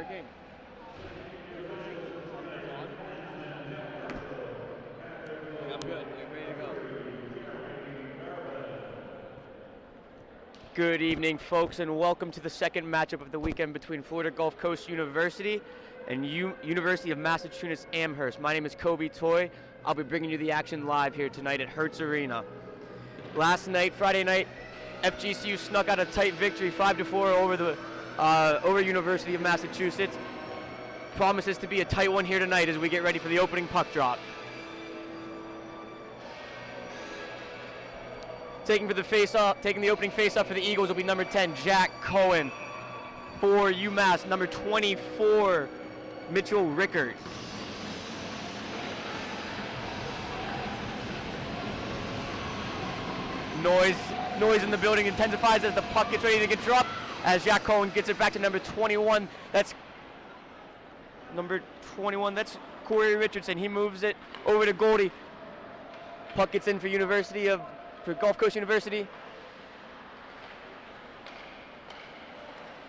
working. I'm good. I'm ready to go. Good evening, folks, and welcome to the second matchup of the weekend between Florida Gulf Coast University and University of Massachusetts Amherst. My name is Kobe Toy. I'll be bringing you the action live here tonight at Hertz Arena. Last night, Friday night, FGCU snuck out a tight victory, 5-4 over University of Massachusetts. Promises to be a tight one here tonight as we get ready for the opening puck drop. Taking the opening face-off for the Eagles will be number 10, Jack Cohen. For UMass, number 24, Mitchell Rickert. Noise in the building intensifies as the puck gets ready to get dropped. As Jack Cohen gets it back to number 21, that's Corey Richardson. He moves it over to Goldie. Puck gets in for Gulf Coast University.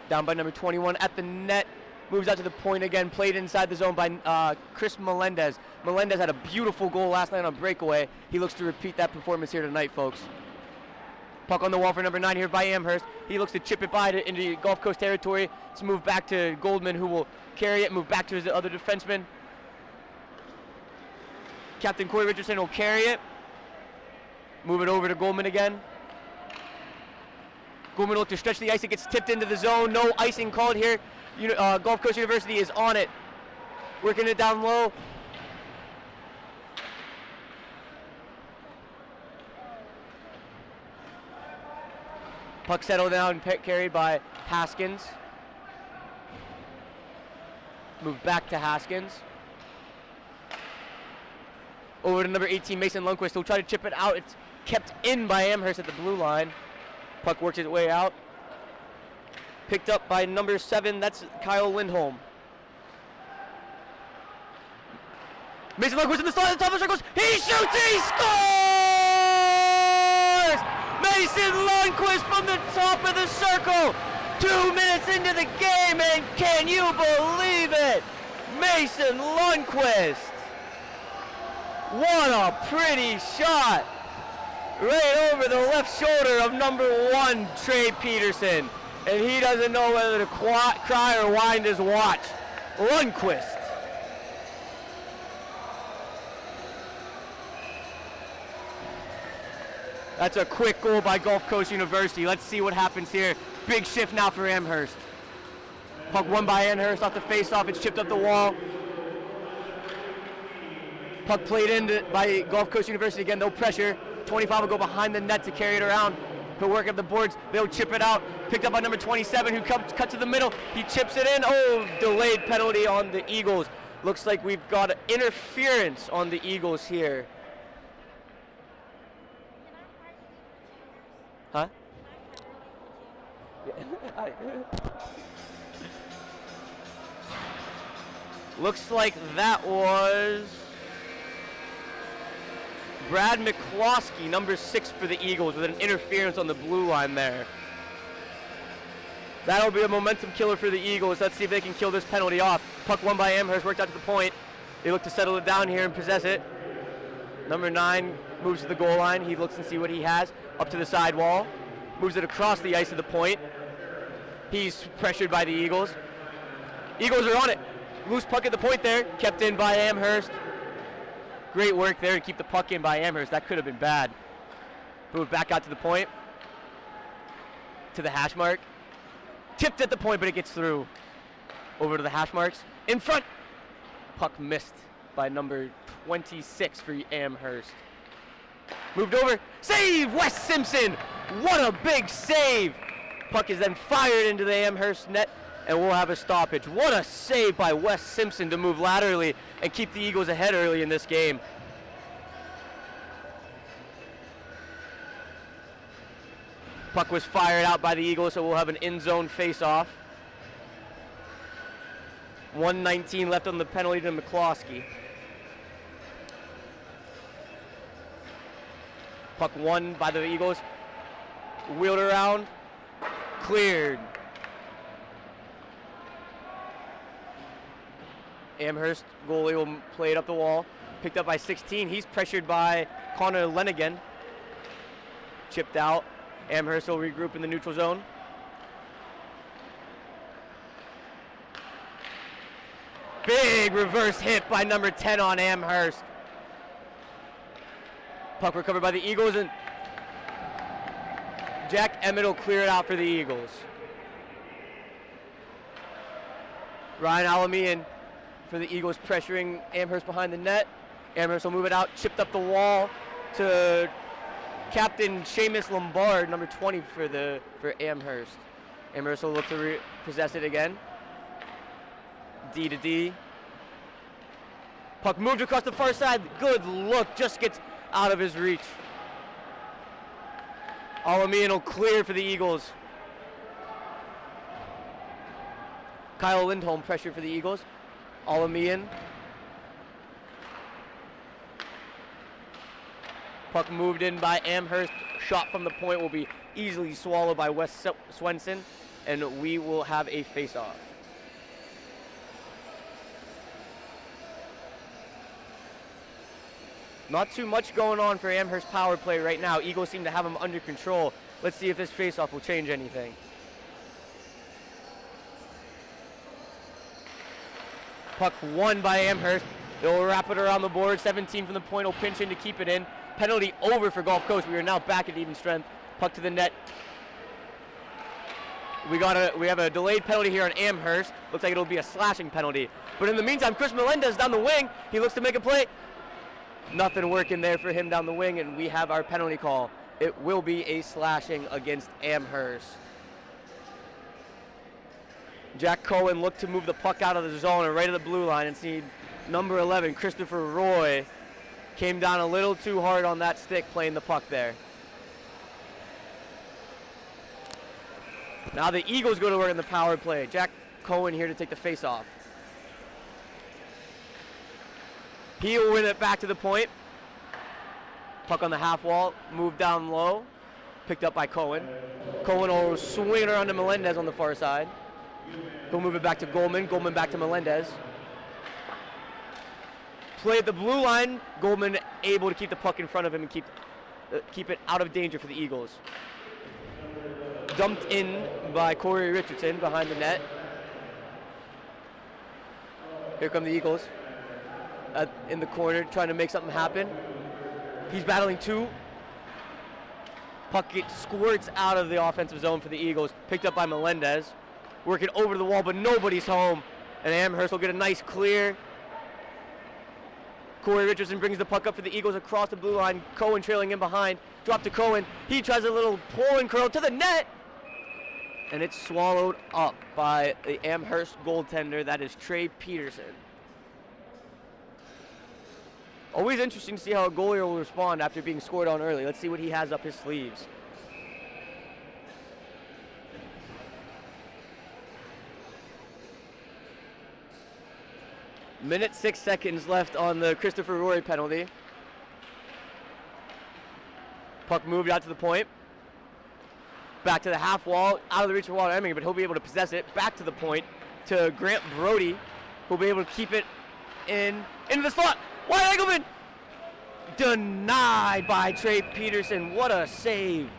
Down by number 21 at the net. Moves out to the point again. Played inside the zone by Chris Melendez. Melendez had a beautiful goal last night on breakaway. He looks to repeat that performance here tonight, folks. Puck on the wall for number 9 here by Amherst. He looks to chip it by into Gulf Coast territory. It's moved back to Goldman, who will carry it, move back to his other defenseman. Captain Corey Richardson will carry it. Move it over to Goldman again. Goldman will look to stretch the ice. It gets tipped into the zone. No icing called here. Gulf Coast University is on it. Working it down low. Puck settled down, carried by Haskins. Move back to Haskins. Over to number 18, Mason Lundquist. He'll try to chip it out. It's kept in by Amherst at the blue line. Puck works its way out. Picked up by number 7, that's Kyle Lindholm. Mason Lundquist in the slot at the top of the circles. He shoots, he scores! Mason Lundquist from the top of the circle. 2 minutes into the game, and can you believe it? Mason Lundquist. What a pretty shot. Right over the left shoulder of number 1, Trey Peterson. And he doesn't know whether to cry or wind his watch. Lundquist. That's a quick goal by Gulf Coast University. Let's see what happens here. Big shift now for Amherst. Puck won by Amherst off the face-off. It's chipped up the wall. Puck played in by Gulf Coast University again. No pressure. 25 will go behind the net to carry it around. He'll work up the boards. They'll chip it out. Picked up by number 27, who cut to the middle. He chips it in. Oh, delayed penalty on the Eagles. Looks like we've got interference on the Eagles here. Huh? Looks like that was Brad McCloskey, number 6 for the Eagles, with an interference on the blue line there. That'll be a momentum killer for the Eagles. Let's see if they can kill this penalty off. Puck won by Amherst, worked out to the point. They look to settle it down here and possess it. Number 9 moves to the goal line. He looks and see what he has. Up to the side wall. Moves it across the ice to the point. He's pressured by the Eagles. Eagles are on it. Loose puck at the point there. Kept in by Amherst. Great work there to keep the puck in by Amherst. That could have been bad. Moved back out to the point. To the hash mark. Tipped at the point, but it gets through. Over to the hash marks. In front. Puck missed by number 26 for Amherst. Moved over. Save! Wes Simpson! What a big save! Puck is then fired into the Amherst net, and we'll have a stoppage. What a save by Wes Simpson to move laterally and keep the Eagles ahead early in this game. Puck was fired out by the Eagles, so we'll have an in-zone face-off. 1:19 left on the penalty to McCloskey. Puck won by the Eagles. Wheeled around. Cleared. Amherst goalie will play it up the wall. Picked up by 16. He's pressured by Connor Lenigan. Chipped out. Amherst will regroup in the neutral zone. Big reverse hit by number 10 on Amherst. Puck recovered by the Eagles, and Jack Emmett will clear it out for the Eagles. Ryan Alamian for the Eagles pressuring Amherst behind the net. Amherst will move it out, chipped up the wall to Captain Seamus Lombard, number 20 for Amherst. Amherst will look to possess it again. D to D. Puck moved across the far side. Good look, just gets out of his reach. Alamian will clear for the Eagles. Kyle Lindholm pressure for the Eagles. Alamian. Puck moved in by Amherst. Shot from the point will be easily swallowed by Wes Swenson, and we will have a face-off. Not too much going on for Amherst power play right now. Eagles seem to have them under control. Let's see if this face-off will change anything. Puck won by Amherst. They'll wrap it around the board. 17 from the point will pinch in to keep it in. Penalty over for Gulf Coast. We are now back at even strength. Puck to the net. We have a delayed penalty here on Amherst. Looks like it'll be a slashing penalty. But in the meantime, Chris Melendez down the wing. He looks to make a play. Nothing working there for him down the wing, and we have our penalty call. It will be a slashing against Amherst. Jack Cohen looked to move the puck out of the zone and right of the blue line, and see number 11, Christopher Roy, came down a little too hard on that stick playing the puck there. Now the Eagles go to work in the power play. Jack Cohen here to take the face-off. He'll win it back to the point. Puck on the half wall, moved down low, picked up by Cohen. Cohen will swing it around to Melendez on the far side. He'll move it back to Goldman. Goldman back to Melendez. Play at the blue line. Goldman able to keep the puck in front of him and keep it out of danger for the Eagles. Dumped in by Corey Richardson behind the net. Here come the Eagles. In the corner, trying to make something happen. He's battling two. Puck squirts out of the offensive zone for the Eagles. Picked up by Melendez. Working over the wall, but nobody's home. And Amherst will get a nice clear. Corey Richardson brings the puck up for the Eagles across the blue line. Cohen trailing in behind. Drop to Cohen. He tries a little pull and curl to the net. And it's swallowed up by the Amherst goaltender. That is Trey Peterson. Always interesting to see how a goalie will respond after being scored on early. Let's see what he has up his sleeves. Minute 6 seconds left on the Christopher Roy penalty. Puck moved out to the point. Back to the half wall, out of the reach of Walter Emming, but he'll be able to possess it. Back to the point to Grant Brody, who'll be able to keep it into the slot. Wyatt Engelman! Denied by Trey Peterson. What a save.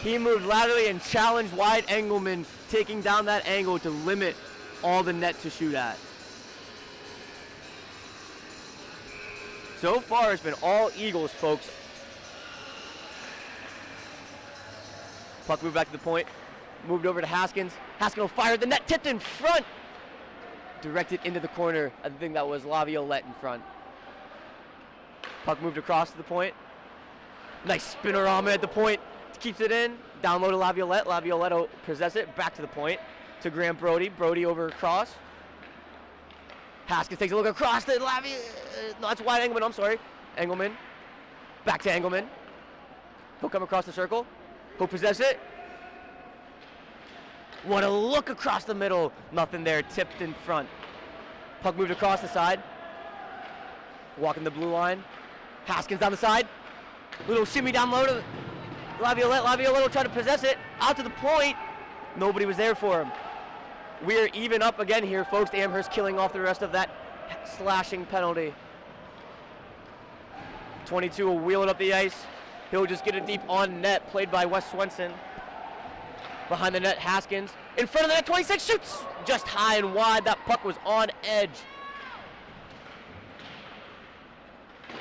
He moved laterally and challenged Wyatt Engelman, taking down that angle to limit all the net to shoot at. So far, it's been all Eagles, folks. Puck moved back to the point. Moved over to Haskins. Haskins will fire the net, tipped in front. Directed into the corner. I think that was Laviolette in front. Puck moved across to the point. Nice spinorama at the point. Keeps it in. Down low to Laviolette. Laviolette will possess it. Back to the point to Grant Brody. Brody over across. Haskins takes a look across to no, that's Wyatt Engelman, I'm sorry. Engelman. Back to Engelman. He'll come across the circle. He'll possess it. What a look across the middle. Nothing there. Tipped in front. Puck moved across the side. Walking the blue line. Haskins down the side. Little shimmy down low to Laviolette. Laviolette will try to possess it. Out to the point. Nobody was there for him. We are even up again here, folks. Amherst killing off the rest of that slashing penalty. 22 will wheel it up the ice. He'll just get it deep on net, played by Wes Swenson. Behind the net, Haskins. In front of the net, 26 shoots! Just high and wide, that puck was on edge.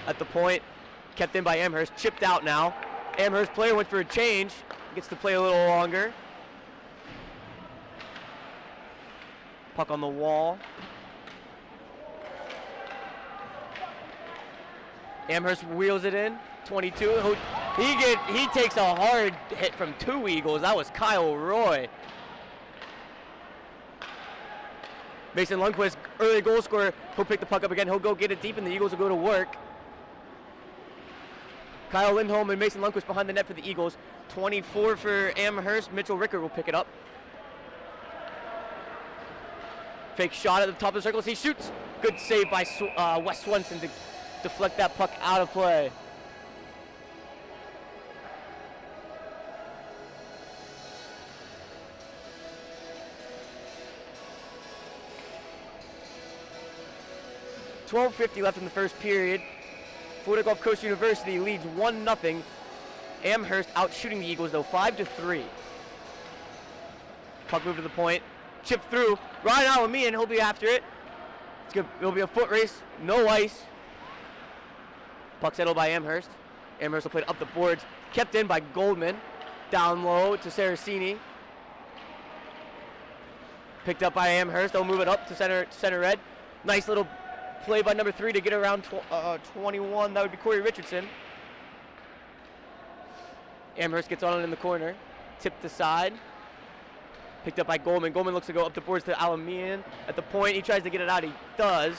At the point, kept in by Amherst, chipped out now. Amherst player went for a change, gets to play a little longer. Puck on the wall. Amherst wheels it in, 22. He takes a hard hit from 2 Eagles. That was Kyle Roy. Mason Lundquist, early goal scorer. He'll pick the puck up again. He'll go get it deep, and the Eagles will go to work. Kyle Lindholm and Mason Lundquist behind the net for the Eagles. 24 for Amherst. Mitchell Ricker will pick it up. Fake shot at the top of the circle as he shoots. Good save by Wes Swenson to deflect that puck out of play. .12:50 left in the first period. Florida Gulf Coast University leads 1-0. Amherst out shooting the Eagles though, 5-3. Puck moved to the point. Chip through. Ryan Alamian, he'll be after it. It'll be a foot race. No ice. Puck settled by Amherst. Amherst will play it up the boards. Kept in by Goldman. Down low to Saracini. Picked up by Amherst. They'll move it up to center red. Nice little play by number 3 to get around 21. That would be Corey Richardson. Amherst gets on it in the corner. Tipped aside. Picked up by Goldman. Goldman looks to go up the boards to Alamian. At the point, he tries to get it out. He does.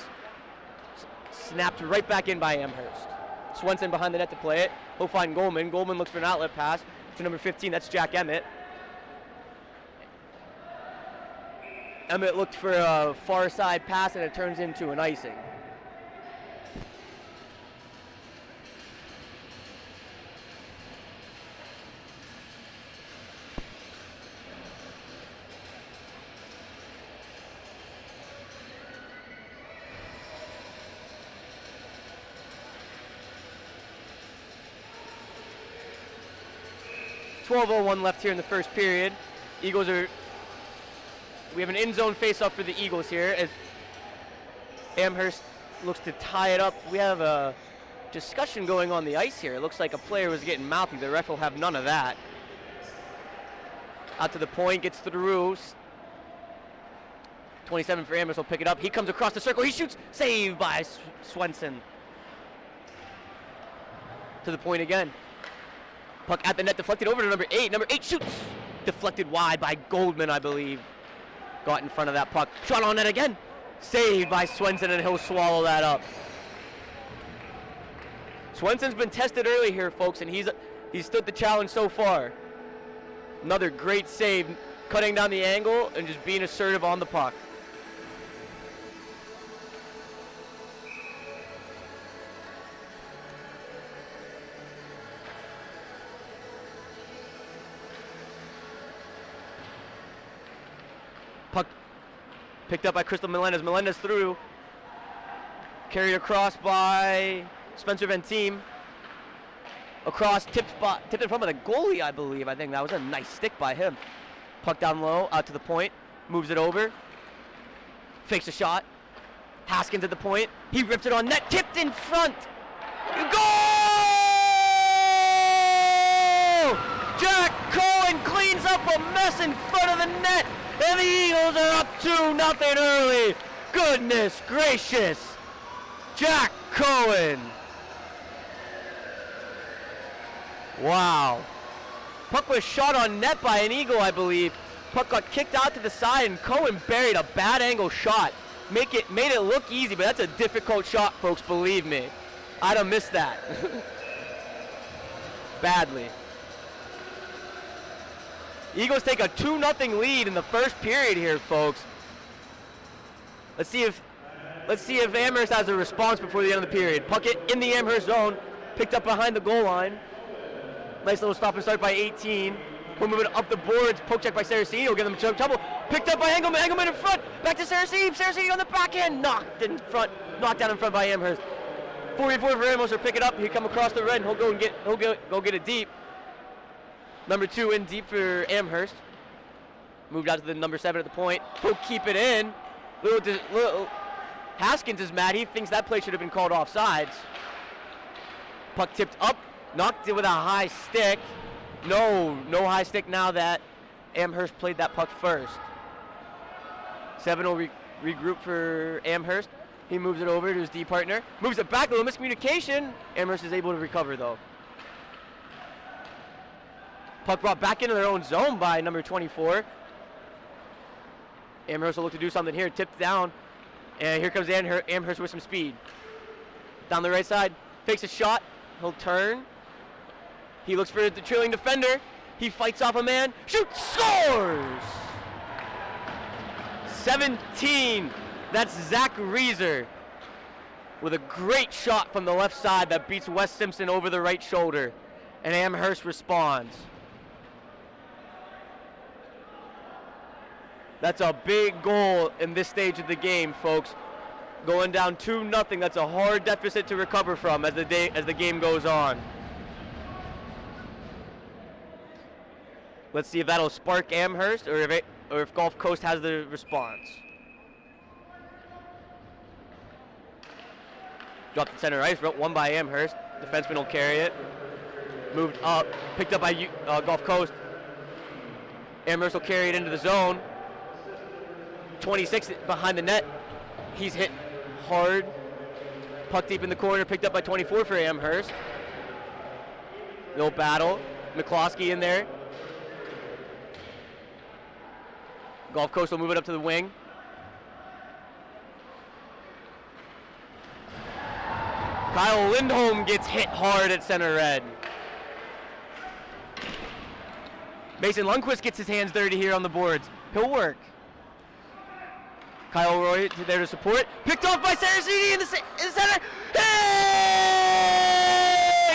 Snapped right back in by Amherst. Swenson behind the net to play it. He'll find Goldman. Goldman looks for an outlet pass to number 15. That's Jack Emmett. Emmett looked for a far side pass, and it turns into an icing. .12:01 left here in the first period. We have an in-zone face-off for the Eagles here as Amherst looks to tie it up. We have a discussion going on the ice here. It looks like a player was getting mouthy. The ref will have none of that. Out to the point, gets through. 27 for Amherst will pick it up. He comes across the circle. He shoots. Saved by Swenson. To the point again. Puck at the net, deflected over to number 8. Number 8 shoots. Deflected wide by Goldman, I believe. Got in front of that puck. Shot on net again. Saved by Swenson, and he'll swallow that up. Swenson's been tested early here, folks, and he's stood the challenge so far. Another great save, cutting down the angle and just being assertive on the puck. Puck picked up by Crystal Melendez. Melendez through. Carried across by Spencer Venteam. Across, tipped in front of the goalie, I believe. I think that was a nice stick by him. Puck down low, out to the point. Moves it over. Fakes a shot. Haskins at the point. He rips it on net. Tipped in front. Goal! Jack Cohen cleans up a mess in front of the net. And the Eagles are up 2-0 early. Goodness gracious. Jack Cohen. Wow. Puck was shot on net by an Eagle, I believe. Puck got kicked out to the side, and Cohen buried a bad angle shot. Made it look easy, but that's a difficult shot, folks, believe me. I'd have missed that. Badly. Eagles take a 2-0 lead in the first period here, folks. Let's see if Amherst has a response before the end of the period. Puck it in the Amherst zone, picked up behind the goal line. Nice little stop and start by 18. He'll move it up the boards. Poke check by Saraceni. He'll get them in trouble. Picked up by Engelman. Engelman in front. Back to Saraceni. Saraceni on the backhand. Knocked in front. Knocked down in front by Amherst. 44 for Ramos. Will pick it up. He'll come across the red. And he'll go get it deep. Number 2 in deep for Amherst. Moved out to the number 7 at the point. He'll keep it in. Little Haskins is mad. He thinks that play should have been called offsides. Puck tipped up. Knocked it with a high stick. No high stick now that Amherst played that puck first. 7 will regroup for Amherst. He moves it over to his D partner. Moves it back, a little miscommunication. Amherst is able to recover though. Puck brought back into their own zone by number 24. Amherst will look to do something here. Tipped down. And here comes Amherst with some speed. Down the right side. Fakes a shot. He'll turn. He looks for the trailing defender. He fights off a man. Shoots. Scores! 17. That's Zach Reeser with a great shot from the left side that beats Wes Simpson over the right shoulder. And Amherst responds. That's a big goal in this stage of the game, folks. Going down 2-0. That's a hard deficit to recover from as the game goes on. Let's see if that'll spark Amherst or if Gulf Coast has the response. Dropped to center ice, won by Amherst. Defenseman will carry it. Moved up, picked up by Gulf Coast. Amherst will carry it into the zone. 26 behind the net. He's hit hard. Puck deep in the corner, picked up by 24 for Amherst. No battle. McCloskey in there. Gulf Coast will move it up to the wing. Kyle Lindholm gets hit hard at center red. Mason Lundqvist gets his hands dirty here on the boards. He'll work. Kyle Roy there to support. Picked off by Saraceni in the center. Hey!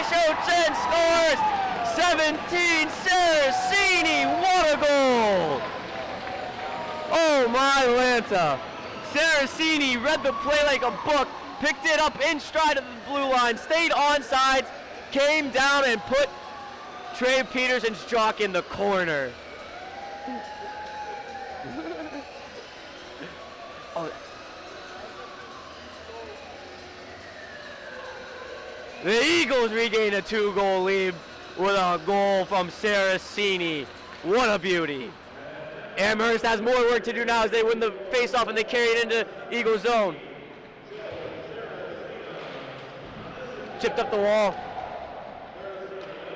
Schoten scores! 17, Saraceni, what a goal! Oh my Lanta. Saraceni read the play like a book, picked it up in stride of the blue line, stayed on sides, came down and put Trey Peterson's jock in the corner. Oh. The Eagles regain a 2-goal lead with a goal from Saraceni. What a beauty. Amherst has more work to do now as they win the face-off and they carry it into Eagle zone. Chipped up the wall.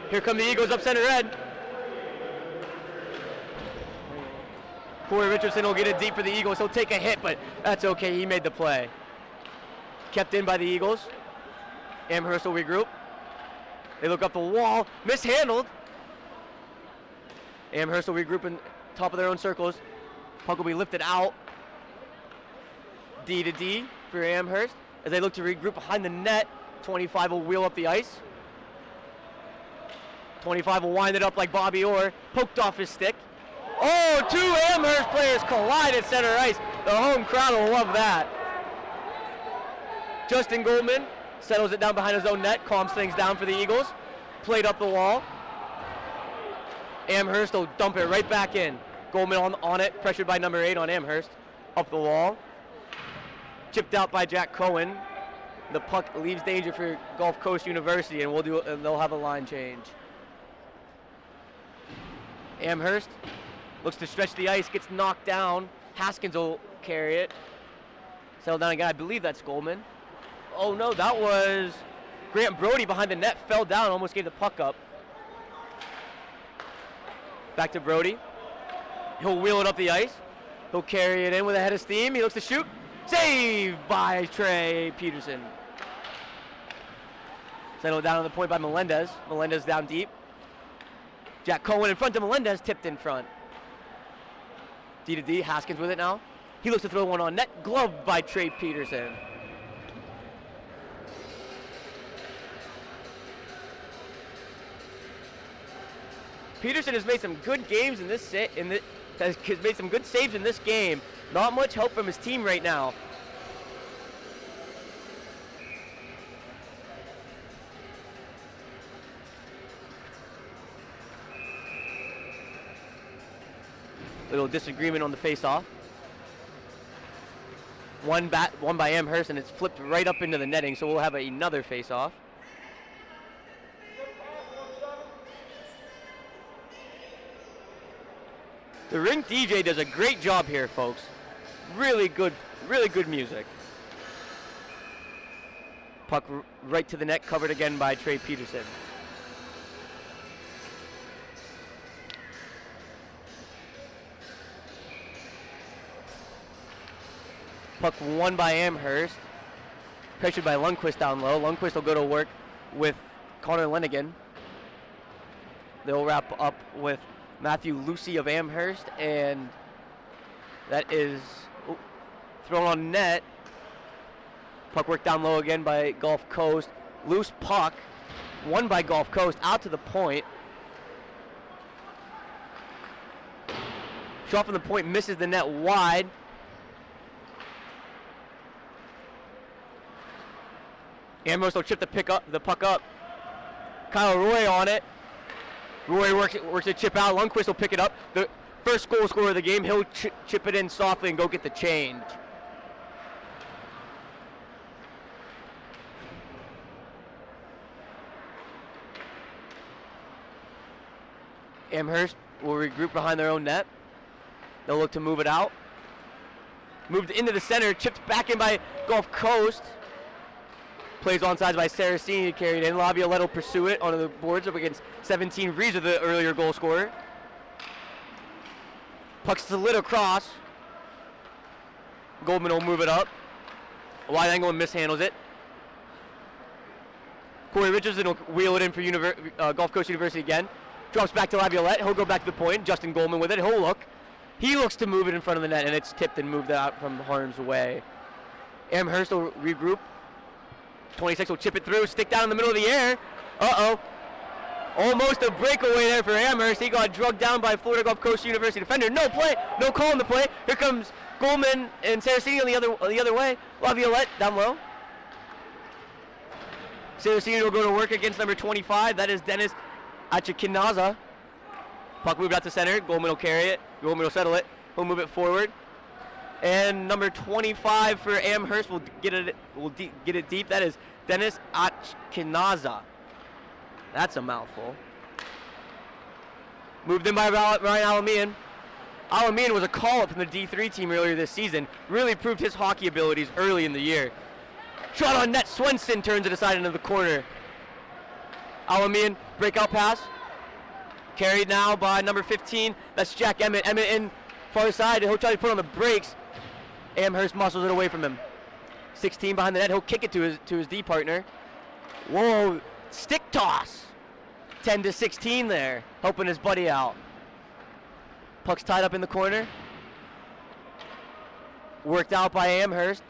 Here come the Eagles up center red. Corey Richardson will get it deep for the Eagles. He'll take a hit, but that's okay. He made the play. Kept in by the Eagles. Amherst will regroup. They look up the wall. Mishandled. Amherst will regroup in top of their own circles. Puck will be lifted out. D to D for Amherst. As they look to regroup behind the net, 25 will wheel up the ice. 25 will wind it up like Bobby Orr. Poked off his stick. Oh, 2 Amherst players collide at center ice. The home crowd will love that. Justin Goldman settles it down behind his own net, calms things down for the Eagles. Played up the wall. Amherst will dump it right back in. Goldman on it, pressured by number 8 on Amherst. Up the wall. Chipped out by Jack Cohen. The puck leaves danger for Gulf Coast University, and they'll have a line change. Amherst looks to stretch the ice, gets knocked down. Haskins will carry it. Settle down again. I believe that's Goldman. Oh no, that was Grant Brody behind the net, fell down, almost gave the puck up. Back to Brody. He'll wheel it up the ice. He'll carry it in with a head of steam. He looks to shoot. Saved by Trey Peterson. Settled down on the point by Melendez. Melendez down deep. Jack Cohen in front of Melendez, tipped in front. D to D, Haskins with it now. He looks to throw one on net, gloved by Trey Peterson. Peterson has made some good games in this has made some good saves in this game. Not much help from his team right now. Little disagreement on the face-off. One by Amherst, and it's flipped right up into the netting, so we'll have another face-off. The rink DJ does a great job here, folks. Really good music. Puck right to the net, covered again by Trey Peterson. Puck won by Amherst. Pressured by Lundqvist down low. Lundqvist will go to work with Connor Lenigan. They'll wrap up with Matthew Lucy of Amherst, and that is thrown on net. Puck worked down low again by Gulf Coast. Loose puck, won by Gulf Coast, out to the point. Shot from the point misses the net wide. Amherst will chip the puck up. Kyle Roy on it. Roy works a chip out. Lundqvist will pick it up. The first goal scorer of the game. He'll chip it in softly and go get the change. Amherst will regroup behind their own net. They'll look to move it out. Moved into the center. Chipped back in by Gulf Coast. Plays onside by Saraceni, carried in. Laviolette will pursue it onto the boards up against 17 Reeser, the earlier goal scorer. Puck's slid across. Goldman will move it up. Wide angle and mishandles it. Corey Richardson will wheel it in for Gulf Coast University again. Drops back to Laviolette. He'll go back to the point. Justin Goldman with it. He'll look. He looks to move it in front of the net, and it's tipped and moved out from harm's way. Amherst will regroup. 26 will chip it through, stick down in the middle of the air. Uh-oh. Almost a breakaway there for Amherst. He got drugged down by Florida Gulf Coast University defender. No play, no call on the play. Here comes Goldman and Saraceni on the other way. Laviolette down low. Saraceni will go to work against number 25. That is Dennis Achikinaza. Puck moved out to center. Goldman will carry it. Goldman will settle it. He'll move it forward. And number 25 for Amherst will get it deep. That is Dennis Achkinaza. That's a mouthful. Moved in by Ryan Alamian. Alamian was a call-up from the D3 team earlier this season. Really proved his hockey abilities early in the year. Shot on net. Swenson turns it aside into the corner. Alamian, breakout pass. Carried now by number 15. That's Jack Emmett. Emmett in far side. He'll try to put on the brakes. Amherst muscles it away from him. 16 behind the net. He'll kick it to his D partner. Whoa, stick toss. 10-16 there, helping his buddy out. Puck's tied up in the corner. Worked out by Amherst.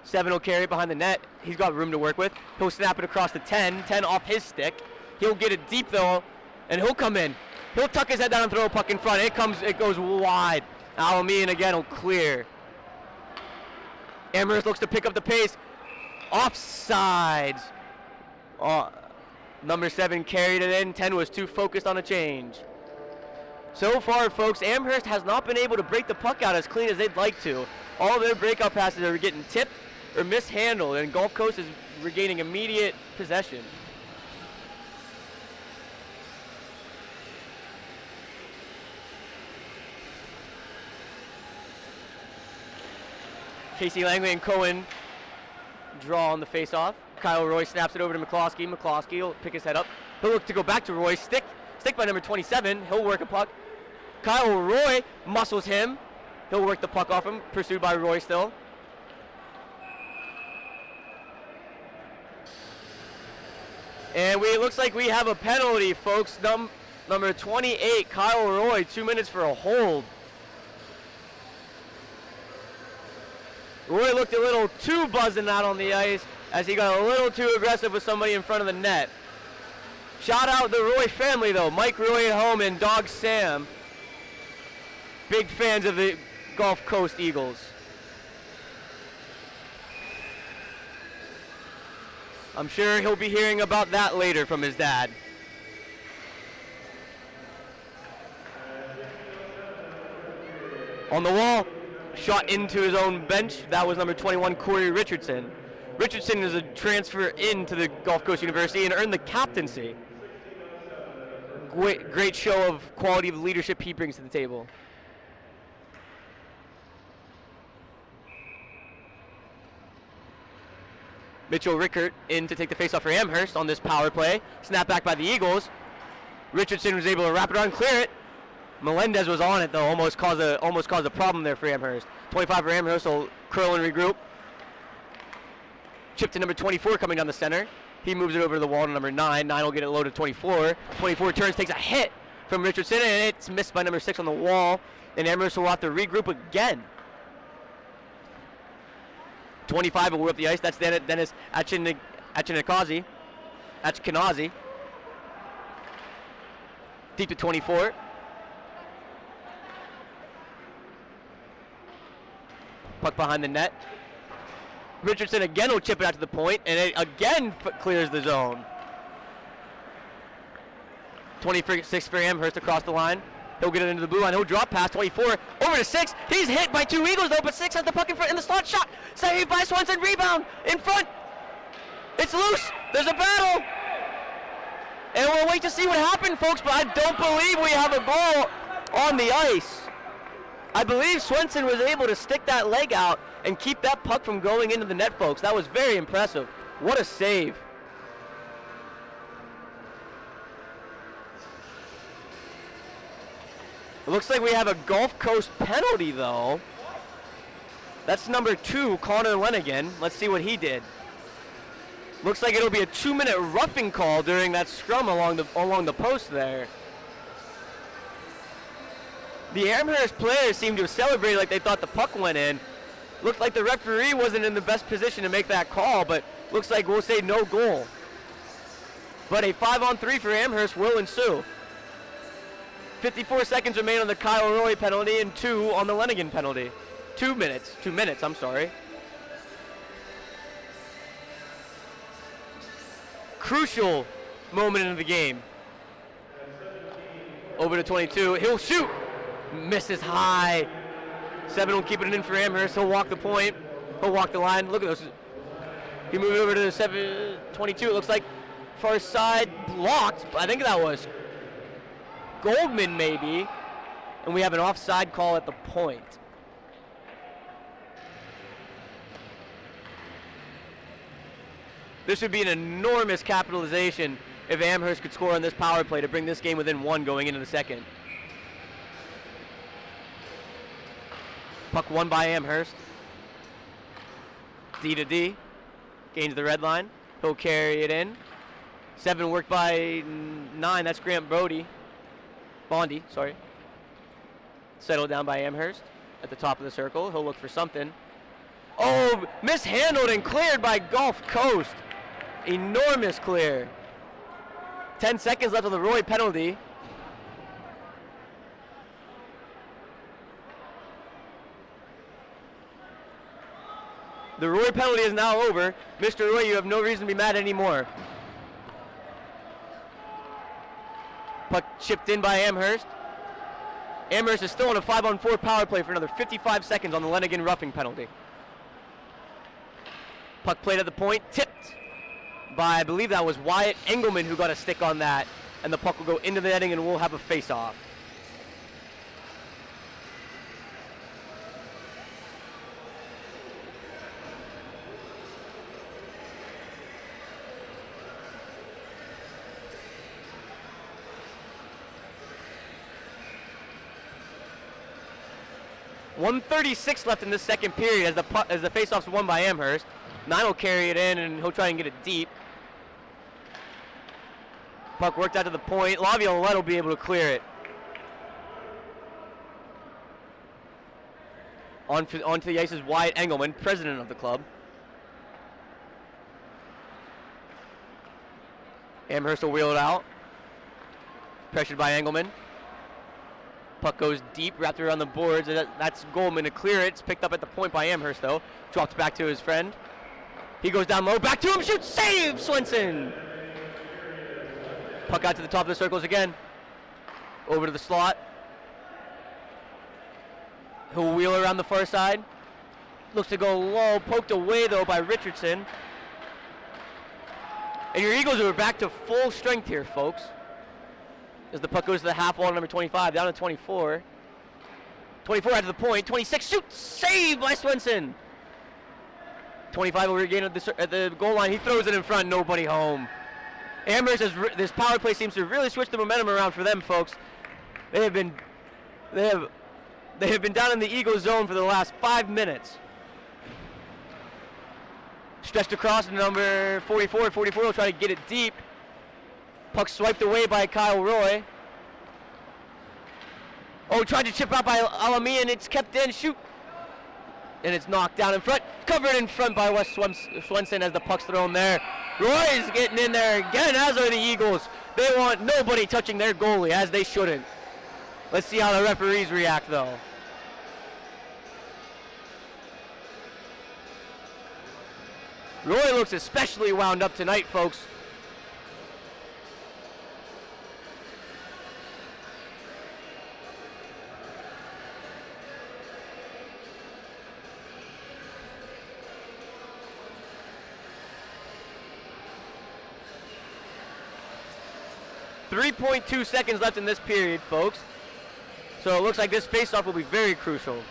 7 will carry it behind the net. He's got room to work with. He'll snap it across the 10. 10 off his stick. He'll get it deep though, and he'll come in. He'll tuck his head down and throw a puck in front. It goes wide. Alamian again will clear. Amherst looks to pick up the pace. Offsides. Number 7 carried it in. 10 was too focused on a change. So far, folks, Amherst has not been able to break the puck out as clean as they'd like to. All their breakout passes are getting tipped or mishandled, and Gulf Coast is regaining immediate possession. Casey Langley and Cohen draw on the face-off. Kyle Roy snaps it over to McCloskey. McCloskey will pick his head up. He'll look to go back to Roy. Stick by number 27. He'll work a puck. Kyle Roy muscles him. He'll work the puck off him, pursued by Roy still. And it looks like we have a penalty, folks. Number 28, Kyle Roy, 2 minutes for a hold. Roy looked a little too buzzing out on the ice as he got a little too aggressive with somebody in front of the net. Shout out the Roy family, though. Mike Roy at home and Dog Sam. Big fans of the Gulf Coast Eagles. I'm sure he'll be hearing about that later from his dad. On the wall, shot into his own bench. That was number 21, Corey Richardson. Richardson is a transfer into the Gulf Coast University and earned the captaincy. Great show of quality of leadership he brings to the table. Mitchell Rickert in to take the faceoff for Amherst on this power play. Snap back by the Eagles. Richardson was able to wrap it around, clear it. Melendez was on it though, almost caused a problem there for Amherst. 25 for Amherst, will curl and regroup. Chip to number 24 coming down the center. He moves it over to the wall to number 9. 9 will get it low to 24. 24 turns, takes a hit from Richardson, and it's missed by number 6 on the wall. And Amherst will have to regroup again. 25 will whip the ice. That's Dennis Achinakazi. Deep to 24. Puck behind the net. Richardson again will chip it out to the point, and it again clears the zone. 26 for Amherst across the line. He'll get it into the blue line. He'll drop past 24 over to 6. He's hit by 2 Eagles though, but 6 has the puck in front in the slot shot. Saved by Swenson. Rebound in front. It's loose. There's a battle. And we'll wait to see what happened, folks, but I don't believe we have a goal on the ice. I believe Swenson was able to stick that leg out and keep that puck from going into the net, folks. That was very impressive. What a save. It looks like we have a Gulf Coast penalty, though. That's number 2, Connor Lenigan. Let's see what he did. Looks like it'll be a 2-minute roughing call during that scrum along the post there. The Amherst players seemed to celebrate like they thought the puck went in. Looked like the referee wasn't in the best position to make that call, but looks like we'll say no goal. But a 5-on-3 for Amherst will ensue. 54 seconds remain on the Kyle Roy penalty and 2 on the Lenigan penalty. 2 minutes, I'm sorry. Crucial moment in the game. Over to 22, he'll shoot. Misses high. 7 will keep it in for Amherst. He'll walk the point. He'll walk the line. Look at those. He moved over to the 7-22. It looks like far side blocked. I think that was Goldman maybe. And we have an offside call at the point. This would be an enormous capitalization if Amherst could score on this power play to bring this game within 1 going into the second. Puck won by Amherst. D to D. Gains the red line. He'll carry it in. 7 worked by 9. That's Grant Bondi, sorry. Settled down by Amherst at the top of the circle. He'll look for something. Oh, mishandled and cleared by Gulf Coast. Enormous clear. 10 seconds left on the Roy penalty. The Roy penalty is now over. Mr. Roy, you have no reason to be mad anymore. Puck chipped in by Amherst. Amherst is still on a 5-on-4 power play for another 55 seconds on the Lenigan roughing penalty. Puck played at the point, tipped by, I believe that was Wyatt Engelman who got a stick on that, and the puck will go into the netting and we'll have a face-off. .136 left in this second period as the face-off's won by Amherst. 9 will carry it in and he'll try and get it deep. Puck worked out to the point. Laviolette will be able to clear it. Onto the ice is Wyatt Engelman, president of the club. Amherst will wheel it out. Pressured by Engelman. Puck goes deep, wrapped around the boards. That's Goldman to clear it. It's picked up at the point by Amherst, though. Dropped back to his friend. He goes down low, back to him, shoots, save, Swenson! Puck out to the top of the circles again. Over to the slot. He'll wheel around the far side. Looks to go low, poked away, though, by Richardson. And your Eagles are back to full strength here, folks. As the puck goes to the half wall, number 25, down to 24. 24 out to the point, 26, shoots, save by Swenson. 25 will regain at the goal line. He throws it in front, nobody home. Amherst, this power play seems to really switch the momentum around for them, folks. They have been down in the Eagles zone for the last 5 minutes. Stretched across to number 44. 44 will try to get it deep. Puck swiped away by Kyle Roy. Oh, tried to chip out by Alami, and it's kept in. Shoot. And it's knocked down in front. Covered in front by Wes Swenson as the puck's thrown there. Roy's getting in there again, as are the Eagles. They want nobody touching their goalie, as they shouldn't. Let's see how the referees react, though. Roy looks especially wound up tonight, folks. .2 seconds left in this period, folks. So it looks like this faceoff will be very crucial.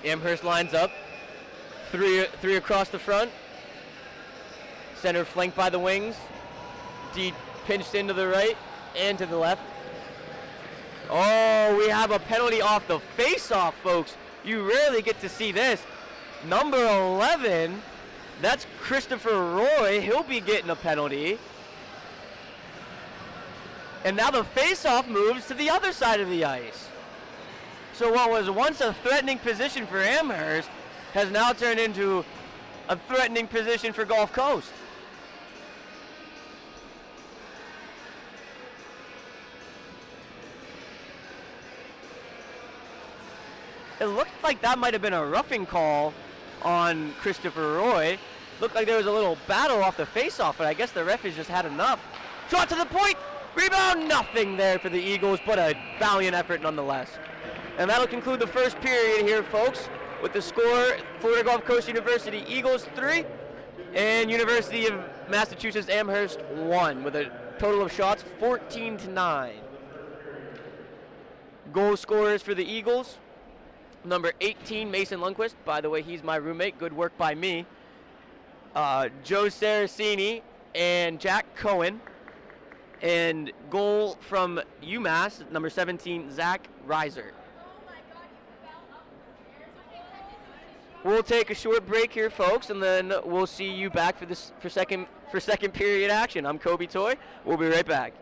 Amherst lines up. Three across the front. Center flanked by the wings. D pinched into the right and to the left. Oh, we have a penalty off the faceoff, folks. You rarely get to see this. Number 11, that's Christopher Roy. He'll be getting a penalty. And now the faceoff moves to the other side of the ice. So what was once a threatening position for Amherst has now turned into a threatening position for Gulf Coast. It looked like that might have been a roughing call on Christopher Roy. Looked like there was a little battle off the faceoff, but I guess the ref has just had enough. Shot to the point, rebound, nothing there for the Eagles, but a valiant effort nonetheless. And that'll conclude the first period here, folks, with the score: Florida Gulf Coast University Eagles 3 and University of Massachusetts Amherst 1, with a total of shots 14-9. Goal scorers for the Eagles: number 18, Mason Lundquist. By the way, he's my roommate. Good work by me. Joe Saraceni and Jack Cohen. And goal from UMass, number 17, Zach Reiser. We'll take a short break here, folks, and then we'll see you back for second period action. I'm Kobe Toy. We'll be right back.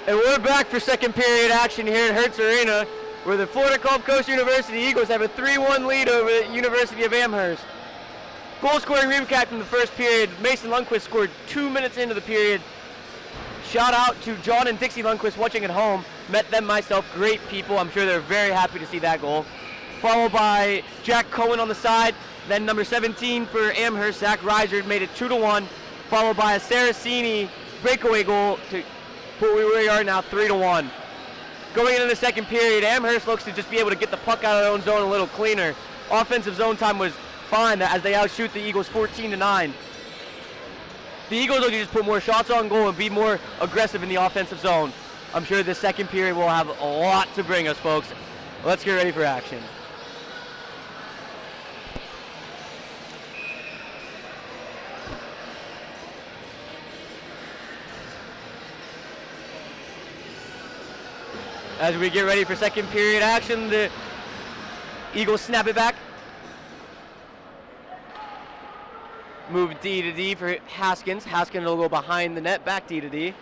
And we're back for second period action here at Hertz Arena, where the Florida Gulf Coast University Eagles have a 3-1 lead over the University of Amherst. Goal scoring recap from the first period. Mason Lundquist scored 2 minutes into the period. Shout out to John and Dixie Lundquist watching at home. Met them myself, great people. I'm sure they're very happy to see that goal. Followed by Jack Cohen on the side. Then number 17 for Amherst, Zach Reiser, made it 2-1. Followed by a Saraceni breakaway goal to put where we are now 3-1. Going into the second period, Amherst looks to just be able to get the puck out of their own zone a little cleaner. Offensive zone time was fine as they outshoot the Eagles 14-9. The Eagles look to just put more shots on goal and be more aggressive in the offensive zone. I'm sure the second period will have a lot to bring us, folks. Let's get ready for action. As we get ready for second period action, the Eagles snap it back. Move D to D for Haskins. Haskins will go behind the net, back D to D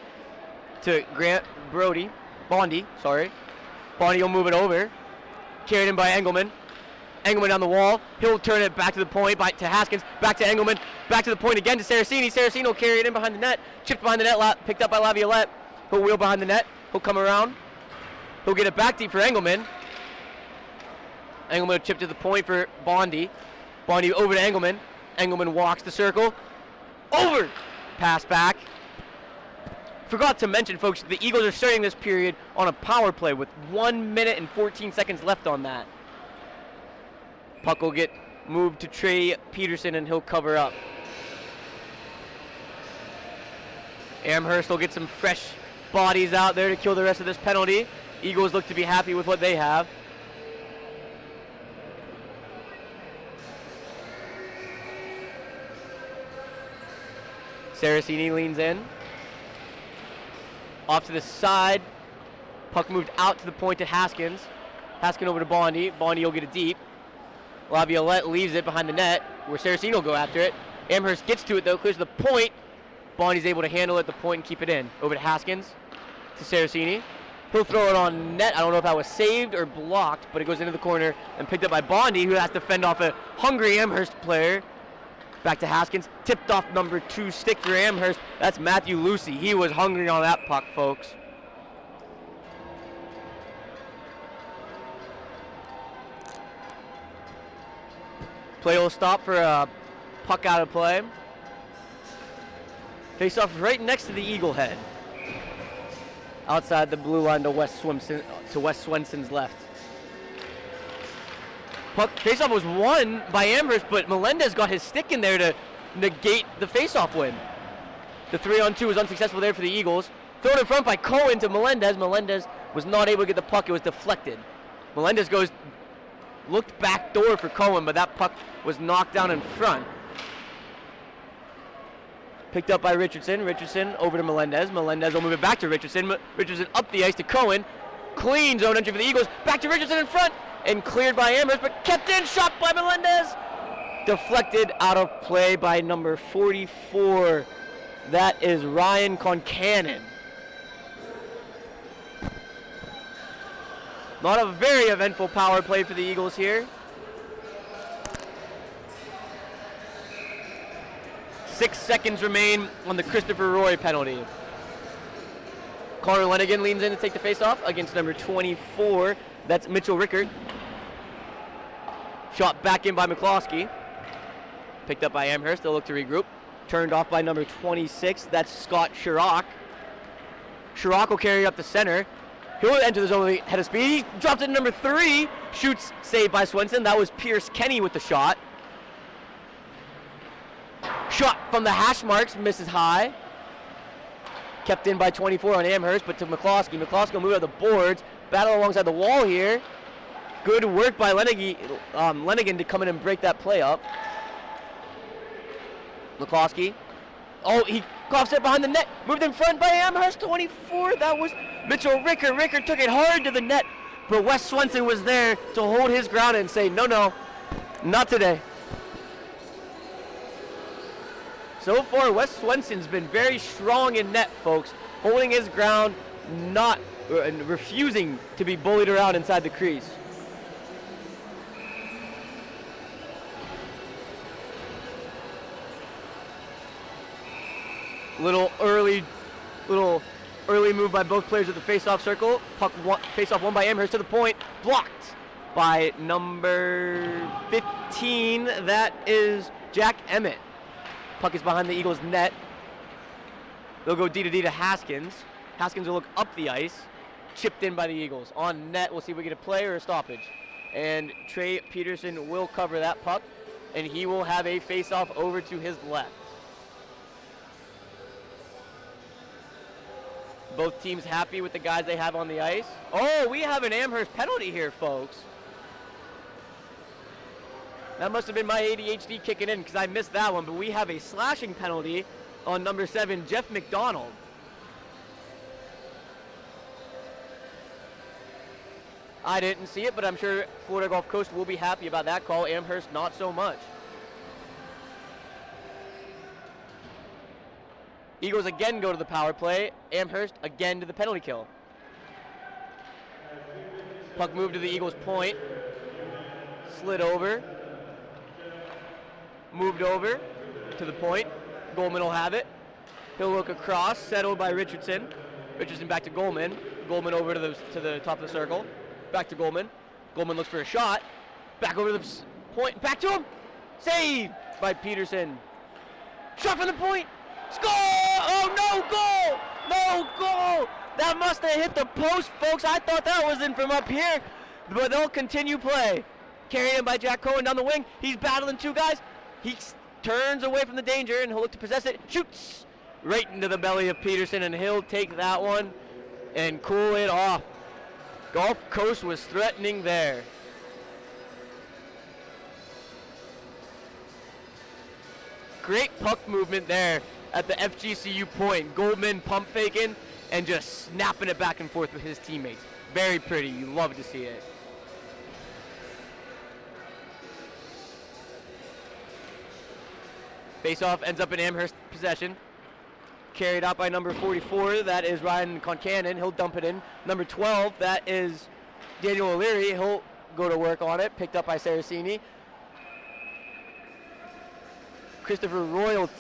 to Bondi. Bondi will move it over. Carried in by Engelman. Engelman on the wall. He'll turn it back to the point, to Haskins, back to Engelman, back to the point again to Saraceni. Saraceni will carry it in behind the net. Chipped behind the net, picked up by Laviolette. He'll wheel behind the net. He'll come around. He'll get it back deep for Engelman. Engelman will chip to the point for Bondi. Bondi over to Engelman. Engelman walks the circle. Over! Pass back. Forgot to mention, folks, the Eagles are starting this period on a power play with 1 minute and 14 seconds left on that. Puck will get moved to Trey Peterson and he'll cover up. Amherst will get some fresh bodies out there to kill the rest of this penalty. Eagles look to be happy with what they have. Saraceni leans in. Off to the side. Puck moved out to the point to Haskins. Haskins over to Bondi. Bondi will get it deep. Laviolette leaves it behind the net, where Saraceni will go after it. Amherst gets to it though, clears the point. Bondi's able to handle it at the point and keep it in. Over to Haskins, to Saraceni. He'll throw it on net. I don't know if that was saved or blocked, but it goes into the corner and picked up by Bondi, who has to fend off a hungry Amherst player. Back to Haskins, tipped off number 2 stick for Amherst. That's Matthew Lucy. He was hungry on that puck, folks. Play will stop for a puck out of play. Face off right next to the Eagle head. Outside the blue line to Wes Swenson's left. Puck faceoff was won by Amherst, but Melendez got his stick in there to negate the faceoff win. The 3-on-2 was unsuccessful there for the Eagles. Thrown in front by Cohen to Melendez. Melendez was not able to get the puck. It was deflected. Melendez looked back door for Cohen, but that puck was knocked down in front. Picked up by Richardson. Richardson over to Melendez. Melendez will move it back to Richardson. Richardson up the ice to Cohen. Clean zone entry for the Eagles. Back to Richardson in front. And cleared by Amherst, but kept in. Shot by Melendez. Deflected out of play by number 44. That is Ryan Concannon. Not a very eventful power play for the Eagles here. 6 seconds remain on the Christopher Roy penalty. Connor Lenigan leans in to take the faceoff against number 24. That's Mitchell Rickard. Shot back in by McCloskey. Picked up by Amherst. They'll look to regroup. Turned off by number 26. That's Scott Chirac. Chirac will carry up the center. He'll enter the zone with a head of speed. He drops it to number 3. Shoots, saved by Swenson. That was Pierce Kenny with the shot. Shot from the hash marks, misses high. Kept in by 24 on Amherst, but to McCloskey. McCloskey will move out the boards. Battle alongside the wall here. Good work by Lenigan to come in and break that play up. McCloskey. Oh, he coughs it behind the net. Moved in front by Amherst, 24. That was Mitchell Rickard. Rickard took it hard to the net, but Wes Swenson was there to hold his ground and say, no, not today. So far, Wes Swenson's been very strong in net, folks, holding his ground, not refusing to be bullied around inside the crease. Little early move by both players at the face-off circle. Face-off won by Amherst to the point, blocked by number 15. That is Jack Emmett. Puck is behind the Eagles' net. They'll go D to Haskins. Haskins will look up the ice, chipped in by the Eagles. On net, we'll see if we get a play or a stoppage. And Trey Peterson will cover that puck, and he will have a face-off over to his left. Both teams happy with the guys they have on the ice. Oh, we have an Amherst penalty here, folks. That must have been my ADHD kicking in because I missed that one, but we have a slashing penalty on number 7, Jeff McDonald. I didn't see it, but I'm sure Florida Gulf Coast will be happy about that call. Amherst, not so much. Eagles again go to the power play. Amherst again to the penalty kill. Puck moved to the Eagles' point. Slid over. Moved over to the point. Goldman will have it. He'll look across, settled by Richardson. Richardson back to Goldman. Goldman over to the top of the circle. Back to Goldman. Goldman looks for a shot. Back over to the point. Back to him. Save by Peterson. Shot from the point. Score! Oh, no goal! No goal! That must have hit the post, folks. I thought that was in from up here, but they'll continue play. Carried in by Jack Cohen down the wing. He's battling two guys. He turns away from the danger, and he'll look to possess it. Shoots right into the belly of Peterson, and he'll take that one and cool it off. Gulf Coast was threatening there. Great puck movement there at the FGCU point. Goldman pump faking and just snapping it back and forth with his teammates. Very pretty. You love to see it. Face-off ends up in Amherst possession. Carried out by number 44. That is Ryan Concannon. He'll dump it in. Number 12. That is Daniel O'Leary. He'll go to work on it. Picked up by Saraceni. Christopher Royal.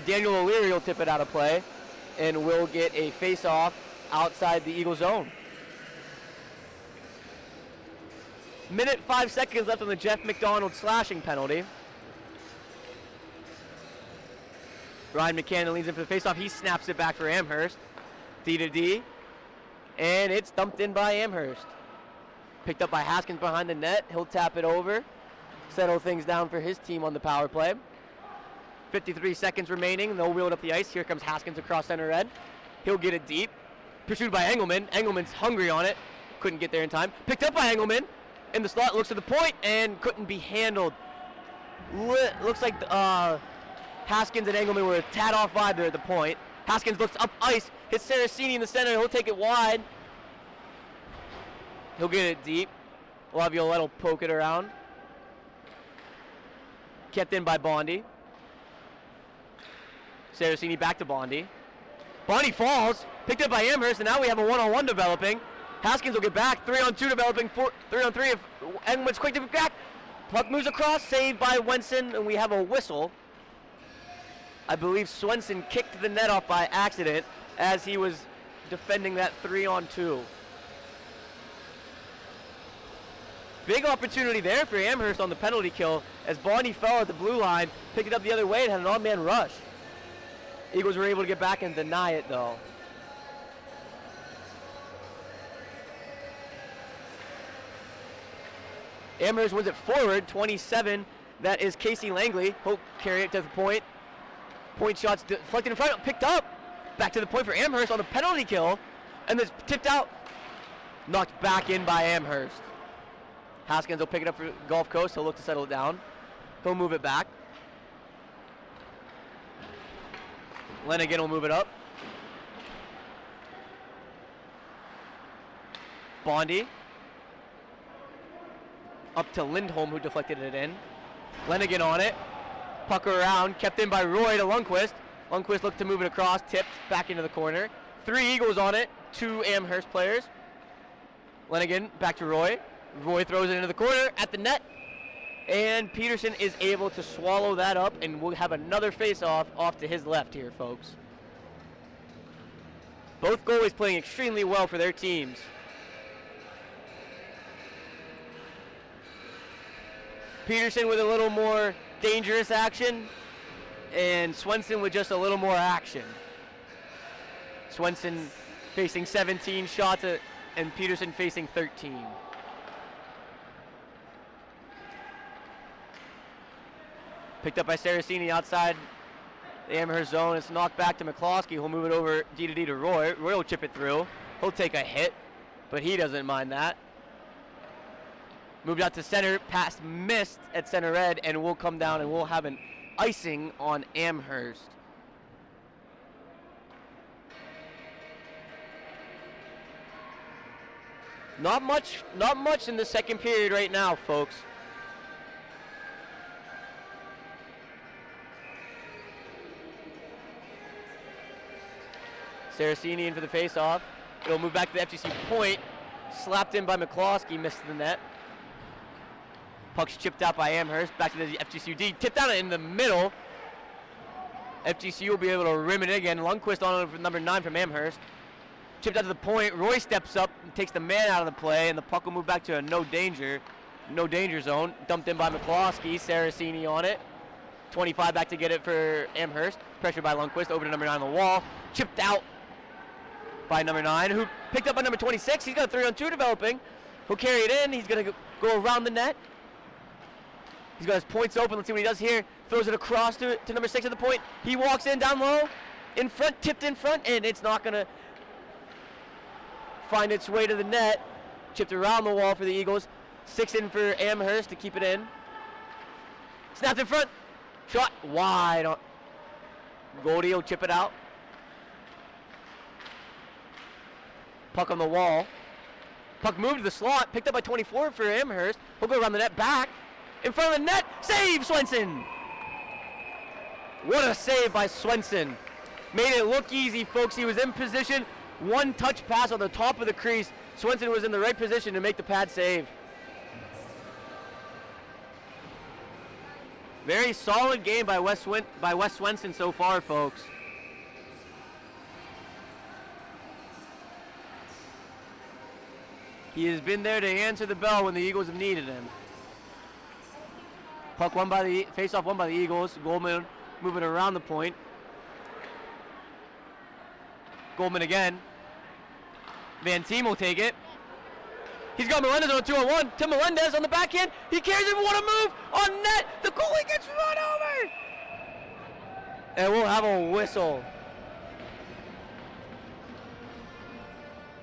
Daniel O'Leary will tip it out of play, and we'll get a face-off outside the Eagle zone. Minute 5 seconds left on the Jeff McDonald slashing penalty. Ryan McCann leans in for the face-off. He snaps it back for Amherst. D to D, and it's dumped in by Amherst. Picked up by Haskins behind the net. He'll tap it over, settle things down for his team on the power play. 53 seconds remaining. They'll wheel it up the ice. Here comes Haskins across center red. He'll get it deep. Pursued by Engelman. Engelman's hungry on it. Couldn't get there in time. Picked up by Engelman. In the slot, looks to the point, and couldn't be handled. Looks like Haskins and Engelman were a tad off vibe there at the point. Haskins looks up ice. Hits Saraceni in the center. He'll take it wide. He'll get it deep. Laviolette will poke it around. Kept in by Bondi. Saraceni back to Bondi. Bondi falls, picked up by Amherst, and now we have a one-on-one developing. Haskins will get back, 3-on-2 developing, 3-on-3 if Engelman's quick to get back. Puck moves across, saved by Wenson, and we have a whistle. I believe Swenson kicked the net off by accident as he was defending that 3-on-2. Big opportunity there for Amherst on the penalty kill as Bondi fell at the blue line, picked it up the other way and had an odd-man rush. Eagles were able to get back and deny it, though. Amherst wins it forward, 27. That is Casey Langley. He'll carry it to the point. Point shots deflected in front, picked up. Back to the point for Amherst on the penalty kill. And it's tipped out. Knocked back in by Amherst. Haskins will pick it up for Gulf Coast. He'll look to settle it down. He'll move it back. Lenigan will move it up. Bondi. Up to Lindholm, who deflected it in. Lenigan on it. Puck around, kept in by Roy to Lundqvist. Lundqvist looked to move it across, tipped back into the corner. 3 Eagles on it, 2 Amherst players. Lenigan back to Roy. Roy throws it into the corner at the net. And Peterson is able to swallow that up, and we'll have another face-off off to his left here, folks. Both goalies playing extremely well for their teams. Peterson with a little more dangerous action, and Swenson with just a little more action. Swenson facing 17 shots and Peterson facing 13. Picked up by Saraceni outside the Amherst zone. It's knocked back to McCloskey. He'll move it over D to Roy. Roy will chip it through. He'll take a hit, but he doesn't mind that. Moved out to center, pass missed at center red, and we'll come down and we'll have an icing on Amherst. Not much in the second period right now, folks. Saraceni in for the face-off. It'll move back to the FGCU point. Slapped in by McCloskey, missed the net. Puck's chipped out by Amherst, back to the FGCU D. Tipped out in the middle. FGCU will be able to rim it again. Lundqvist on it for number 9 from Amherst. Chipped out to the point. Roy steps up and takes the man out of the play, and the puck will move back to a no danger zone. Dumped in by McCloskey. Saraceni on it. 25 back to get it for Amherst. Pressured by Lundqvist over to number 9 on the wall. Chipped out by number 9, who picked up by number 26. He's got a 3-on-2 developing. He'll carry it in. He's going to go around the net. He's got his points open. Let's see what he does here. Throws it across to number 6 at the point. He walks in down low, in front, tipped in front, and it's not going to find its way to the net. Chipped around the wall for the Eagles. 6 in for Amherst to keep it in. Snapped in front. Shot wide. Goldie will chip it out. Puck on the wall. Puck moved to the slot. Picked up by 24 for Amherst. He'll go around the net back. In front of the net. Save, Swenson! What a save by Swenson. Made it look easy, folks. He was in position. One touch pass on the top of the crease. Swenson was in the right position to make the pad save. Very solid game by Wes Swenson so far, folks. He has been there to answer the bell when the Eagles have needed him. Puck won by the face-off won by the Eagles. Goldman moving around the point. Goldman again. Van Team will take it. He's got Melendez on a 2-on-1. To Melendez on the backhand. He carries it. What a move on net. The goalie gets run over. And we'll have a whistle.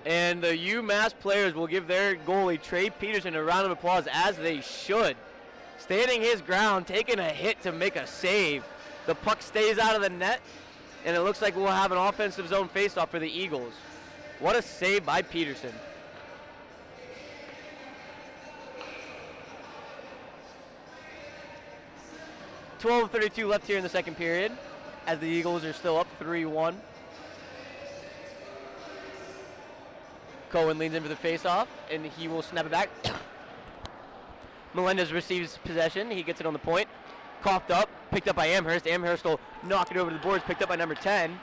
And the UMass players will give their goalie, Trey Peterson, a round of applause, as they should. Standing his ground, taking a hit to make a save. The puck stays out of the net, and it looks like we'll have an offensive zone faceoff for the Eagles. What a save by Peterson. .12:32 left here in the second period, as the Eagles are still up 3-1. Cohen leans in for the face-off, and he will snap it back. Melendez receives possession. He gets it on the point. Coughed up, picked up by Amherst. Amherst will knock it over the boards, picked up by number 10.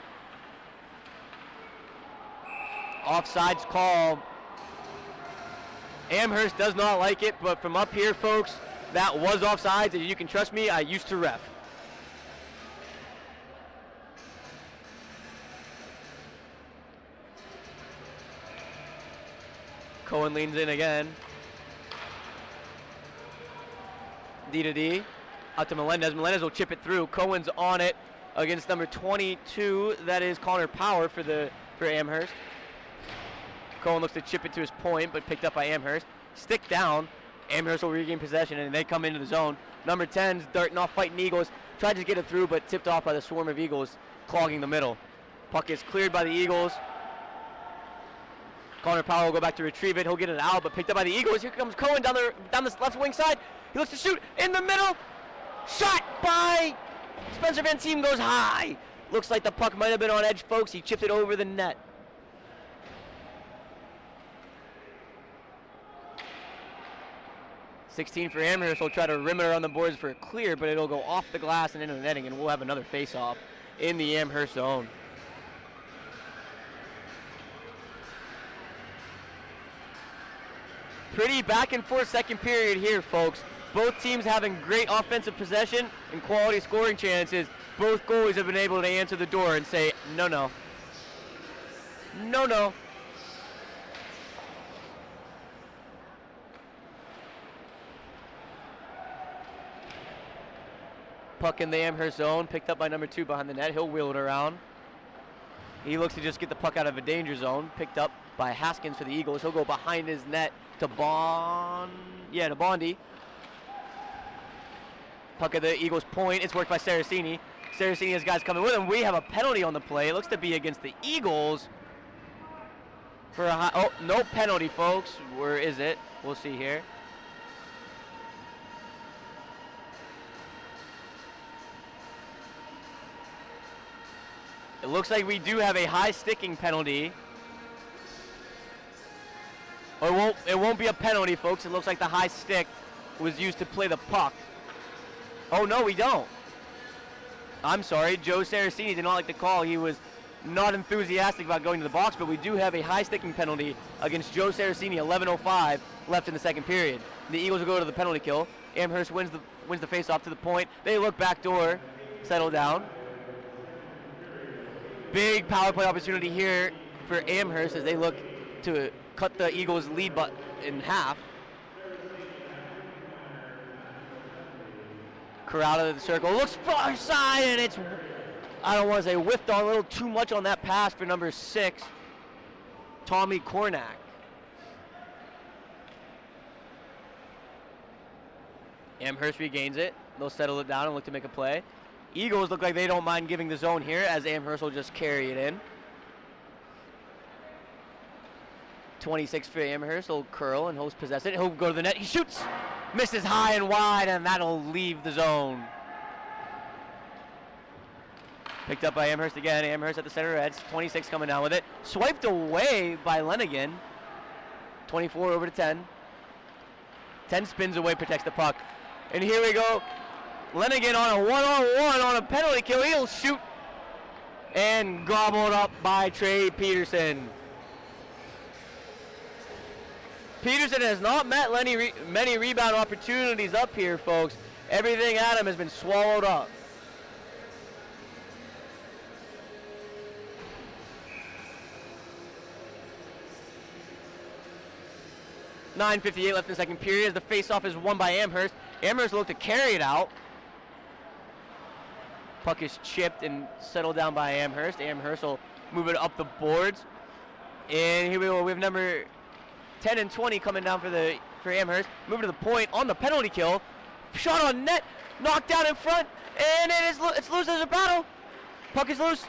Offsides call. Amherst does not like it, but from up here, folks, that was offsides, and you can trust me, I used to ref. Cohen leans in again. D to D. Out to Melendez. Melendez will chip it through. Cohen's on it against number 22. That is Connor Power for Amherst. Cohen looks to chip it to his point, but picked up by Amherst. Stick down. Amherst will regain possession, and they come into the zone. Number 10's darting off, fighting Eagles. Tried to get it through, but tipped off by the swarm of Eagles, clogging the middle. Puck is cleared by the Eagles. Connor Powell will go back to retrieve it. He'll get it out, but picked up by the Eagles. Here comes Cohen down the left wing side. He looks to shoot in the middle. Shot by Spencer Van Team, goes high. Looks like the puck might have been on edge, folks. He chipped it over the net. 16 for Amherst. Will try to rim it around the boards for a clear, but it'll go off the glass and into the netting, and we'll have another face-off in the Amherst zone. Pretty back and forth second period here, folks. Both teams having great offensive possession and quality scoring chances. Both goalies have been able to answer the door and say, no, no. No, no. Puck in the Amherst zone, picked up by number 2 behind the net. He'll wheel it around. He looks to just get the puck out of a danger zone. Picked up by Haskins for the Eagles. He'll go behind his net to Bondi. Puck at the Eagles' point. It's worked by Saraceni. Saraceni has guys coming with him. We have a penalty on the play. It looks to be against the Eagles. For a no penalty, folks. Where is it? We'll see here. It looks like we do have a high sticking penalty. Or it won't be a penalty, folks. It looks like the high stick was used to play the puck. Oh, no, we don't. I'm sorry. Joe Saraceni did not like the call. He was not enthusiastic about going to the box, but we do have a high sticking penalty against Joe Saraceni, 11:05 left in the second period. The Eagles will go to the penalty kill. Amherst wins the face-off to the point. They look backdoor, settle down. Big power play opportunity here for Amherst as they look to cut the Eagles' lead in half. Corral to the circle, looks far side, and it's, I don't want to say whiffed on, a little too much on that pass for number 6, Tommy Kornak. Amherst regains it. They'll settle it down and look to make a play. Eagles look like they don't mind giving the zone here as Amherst will just carry it in. 26 for Amherst. He'll curl and he'll possess it. He'll go to the net. He shoots. Misses high and wide, and that'll leave the zone. Picked up by Amherst again. Amherst at the center edge. 26 coming down with it. Swiped away by Lenigan. 24 over to 10. 10 spins away, protects the puck. And here we go. Lenigan on a one-on-one on a penalty kill. He'll shoot. And gobbled up by Trey Peterson. Peterson has not met many rebound opportunities up here, folks. Everything at him has been swallowed up. .9:58 left in the second period as the face-off is won by Amherst. Amherst look to carry it out. Puck is chipped and settled down by Amherst. Amherst will move it up the boards. And here we go. We have number 10 and 20 coming down for Amherst. Moving to the point on the penalty kill. Shot on net. Knocked down in front. And it's loose. There's a battle. Puck is loose.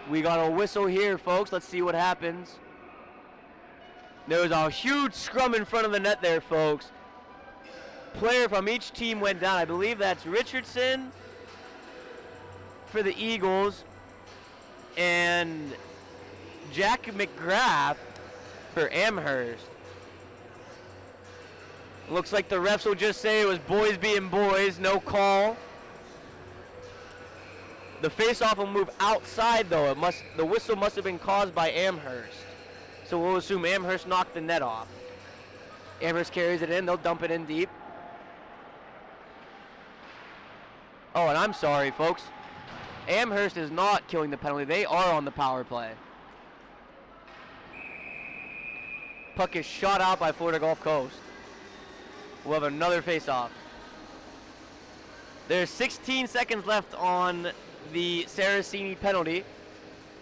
We got a whistle here, folks. Let's see what happens. There was a huge scrum in front of the net there, folks. Player from each team went down. I believe that's Richardson for the Eagles and Jack McGrath for Amherst. Looks like the refs will just say it was boys being boys, no call. The face-off will move outside though. The whistle must have been caused by Amherst. So we'll assume Amherst knocked the net off. Amherst carries it in, they'll dump it in deep. Oh, and I'm sorry, folks. Amherst is not killing the penalty. They are on the power play. Puck is shot out by Florida Gulf Coast. We'll have another face-off. There's 16 seconds left on the Saraceni penalty.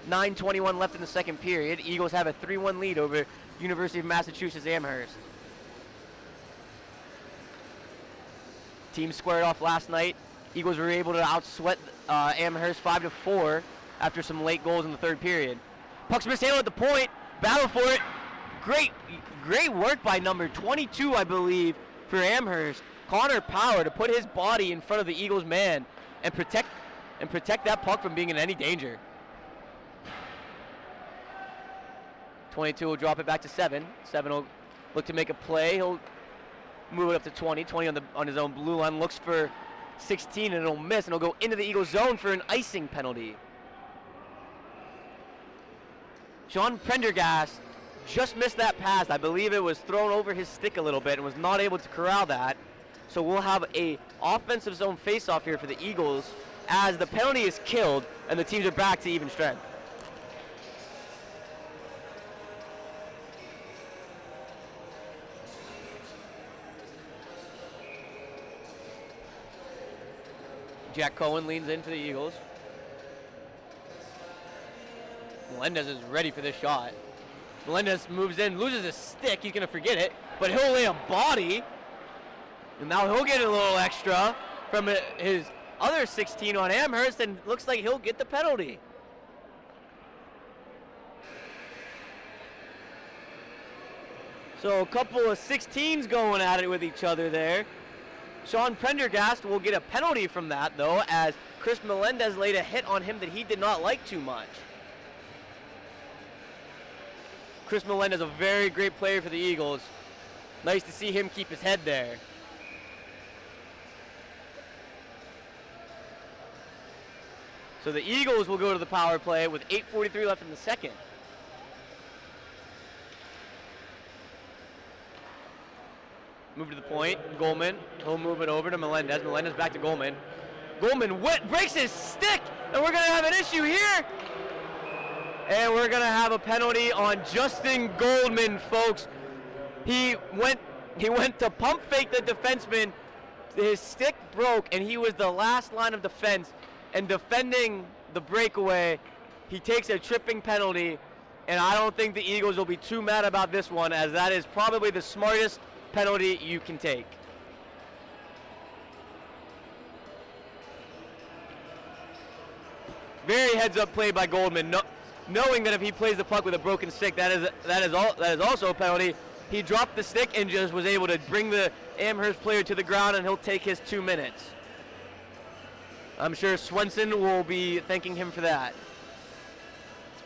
9:21 left in the second period. Eagles have a 3-1 lead over University of Massachusetts Amherst. Teams squared off last night. Eagles were able to outsweat Amherst 5-4 after some late goals in the third period. Puck's mishandled at the point. Battle for it. Great work by number 22, I believe, for Amherst. Connor Power to put his body in front of the Eagles man and protect that puck from being in any danger. 22 will drop it back to 7. 7 will look to make a play. He'll move it up to 20. 20 on his own blue line. Looks for 16 and it'll miss, and it'll go into the Eagles zone for an icing penalty. Sean Prendergast just missed that pass. I believe it was thrown over his stick a little bit and was not able to corral that. So we'll have a offensive zone face-off here for the Eagles as the penalty is killed and the teams are back to even strength. Jack Cohen leans in for the Eagles. Melendez is ready for this shot. Melendez moves in, loses his stick. He's going to forget it, but he'll lay a body. And now he'll get a little extra from his other 16 on Amherst, and looks like he'll get the penalty. So a couple of 16s going at it with each other there. Sean Prendergast will get a penalty from that, though, as Chris Melendez laid a hit on him that he did not like too much. Chris Melendez, a very great player for the Eagles. Nice to see him keep his head there. So the Eagles will go to the power play with 8:43 left in the second. Move to the point, Goldman, he'll move it over to Melendez. Melendez back to Goldman. Goldman breaks his stick, and we're gonna have an issue here. And we're gonna have a penalty on Justin Goldman, folks. He went to pump fake the defenseman. His stick broke, and he was the last line of defense. And defending the breakaway, he takes a tripping penalty. And I don't think the Eagles will be too mad about this one, as that is probably the smartest penalty you can take. Very heads-up play by Goldman, knowing that if he plays the puck with a broken stick, that is also a penalty. He dropped the stick and just was able to bring the Amherst player to the ground, and he'll take his 2 minutes. I'm sure Swenson will be thanking him for that.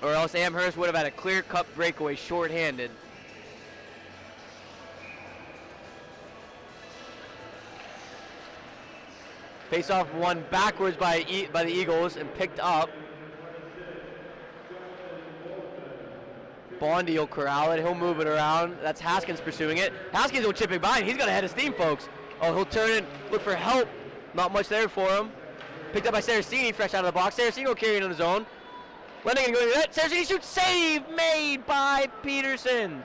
Or else Amherst would have had a clear-cut breakaway shorthanded. Face-off won backwards by the Eagles and picked up. Bondi will corral it. He'll move it around. That's Haskins pursuing it. Haskins will chip it by, and he's got a head of steam, folks. Oh, he'll turn it, look for help. Not much there for him. Picked up by Saraceni, fresh out of the box. Saraceni will carry it on his own. Lennon going to go to that. Saraceni shoots, save made by Peterson.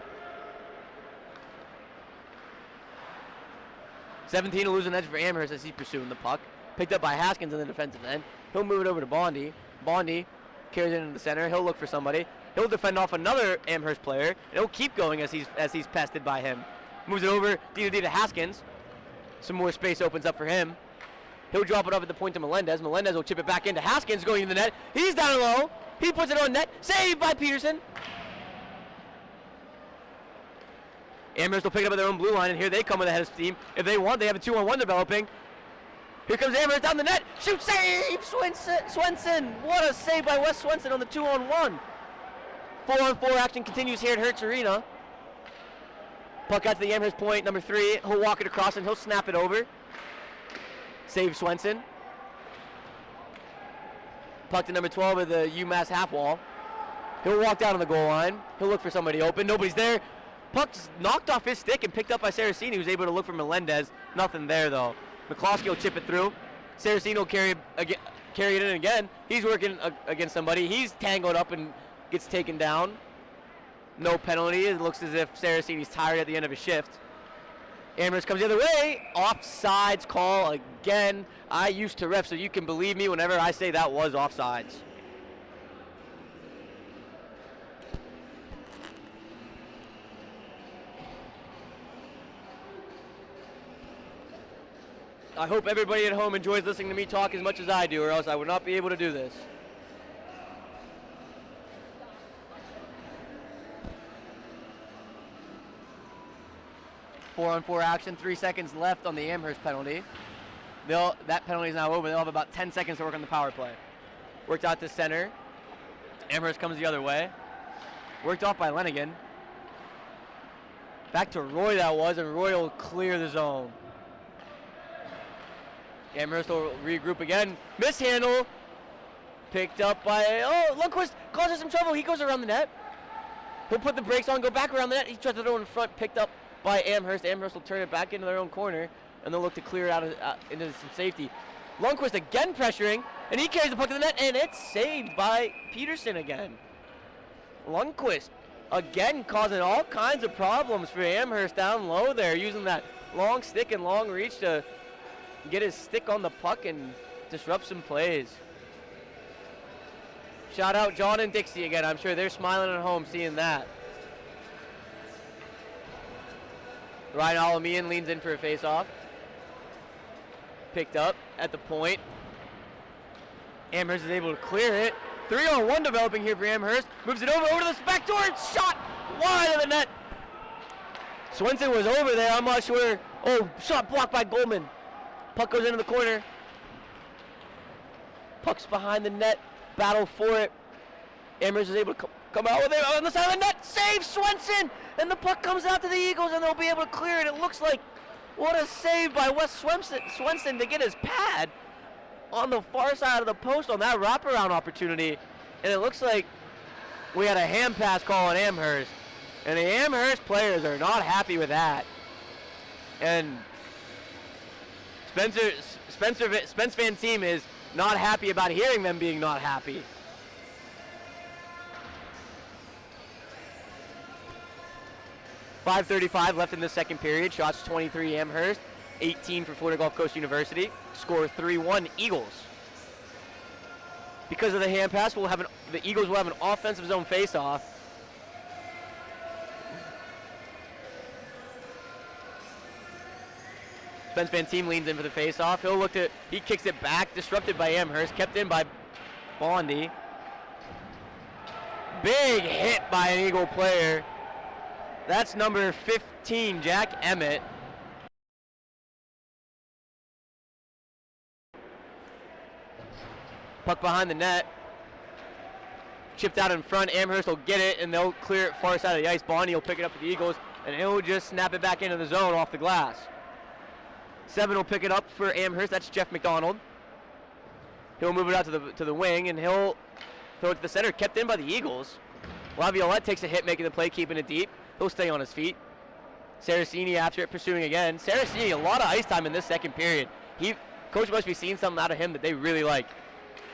17 will lose an edge for Amherst as he's pursuing the puck. Picked up by Haskins in the defensive end. He'll move it over to Bondi. Bondi carries it into the center. He'll look for somebody. He'll defend off another Amherst player, and he'll keep going as he's pested by him. Moves it over D to Haskins. Some more space opens up for him. He'll drop it off at the point to Melendez. Melendez will chip it back into Haskins going into the net. He's down low. He puts it on net. Saved by Peterson. Amherst will pick it up at their own blue line, and here they come with a head of steam. If they want, they have a 2-on-1 developing. Here comes Amherst down the net. Shoot, save! Swenson. What a save by Wes Swenson on the 2-on-1. 4-on-4 action continues here at Hertz Arena. Puck out to the Amherst point, number 3. He'll walk it across and he'll snap it over. Save Swenson. Puck to number 12 at the UMass half wall. He'll walk down on the goal line. He'll look for somebody open. Nobody's there. Puck's knocked off his stick and picked up by Saraceni, who's able to look for Melendez. Nothing there, though. McCloskey will chip it through. Saraceni will carry it in again. He's working against somebody. He's tangled up and gets taken down. No penalty. It looks as if Saraceni's tired at the end of his shift. Amherst comes the other way. Offsides call again. I used to ref, so you can believe me whenever I say that was offsides. I hope everybody at home enjoys listening to me talk as much as I do, or else I would not be able to do this. Four-on-4 action, 3 seconds left on the Amherst penalty. That penalty is now over. They'll have about 10 seconds to work on the power play. Worked out to center. Amherst comes the other way. Worked off by Lenigan. Back to Roy that was, and Roy will clear the zone. Amherst will regroup again. Mishandle. Picked up by, Lundqvist causes some trouble. He goes around the net. He'll put the brakes on, go back around the net. He tries to throw in front, picked up by Amherst. Amherst will turn it back into their own corner, and they'll look to clear it out into some safety. Lundqvist again pressuring, and he carries the puck to the net, and it's saved by Peterson again. Lundqvist again causing all kinds of problems for Amherst down low there, using that long stick and long reach to get his stick on the puck and disrupt some plays. Shout out John and Dixie again. I'm sure they're smiling at home seeing that. Ryan Alamian leans in for a face-off. Picked up at the point. Amherst is able to clear it. 3-on-1 developing here for Amherst. Moves it over to the back door. It's shot wide of the net. Swenson was over there. I'm not sure. Oh, shot blocked by Goldman. Puck goes into the corner. Puck's behind the net. Battle for it. Amherst is able to come out with it on the side of the net. Save Swenson! And the puck comes out to the Eagles, and they'll be able to clear it. It looks like what a save by Wes Swenson to get his pad on the far side of the post on that wraparound opportunity. And it looks like we had a hand pass call on Amherst. And the Amherst players are not happy with that. And Spence Van Team is not happy about hearing them being not happy. .5:35 left in the second period. Shots 23 Amherst, 18 for Florida Gulf Coast University. Score 3-1 Eagles. Because of the hand pass, the Eagles will have an offensive zone face-off. Spence Van Team leans in for the face-off. He kicks it back, disrupted by Amherst, kept in by Bondi. Big hit by an Eagle player. That's number 15, Jack Emmett. Puck behind the net. Chipped out in front. Amherst will get it, and they'll clear it far side of the ice. Bondi will pick it up for the Eagles, and he'll just snap it back into the zone off the glass. 7 will pick it up for Amherst. That's Jeff McDonald. He'll move it out to the wing, and he'll throw it to the center. Kept in by the Eagles. Laviolette takes a hit, making the play, keeping it deep. He'll stay on his feet. Saraceni after it, pursuing again. Saraceni, a lot of ice time in this second period. Coach must be seeing something out of him that they really like.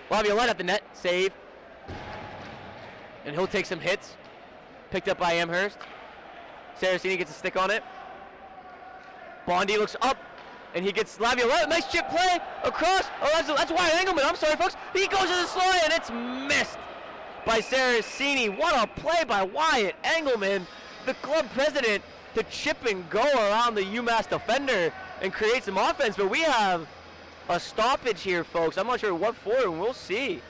Laviolette at the net, save. And he'll take some hits. Picked up by Amherst. Saraceni gets a stick on it. Bondi looks up, and he gets Laviolette. Nice chip play across. Oh, that's Wyatt Engelman. I'm sorry, folks. He goes to the slide, and it's missed by Saraceni. What a play by Wyatt Engelman, the club president, to chip and go around the UMass defender and create some offense. But we have a stoppage here, folks. I'm not sure what for, and we'll see.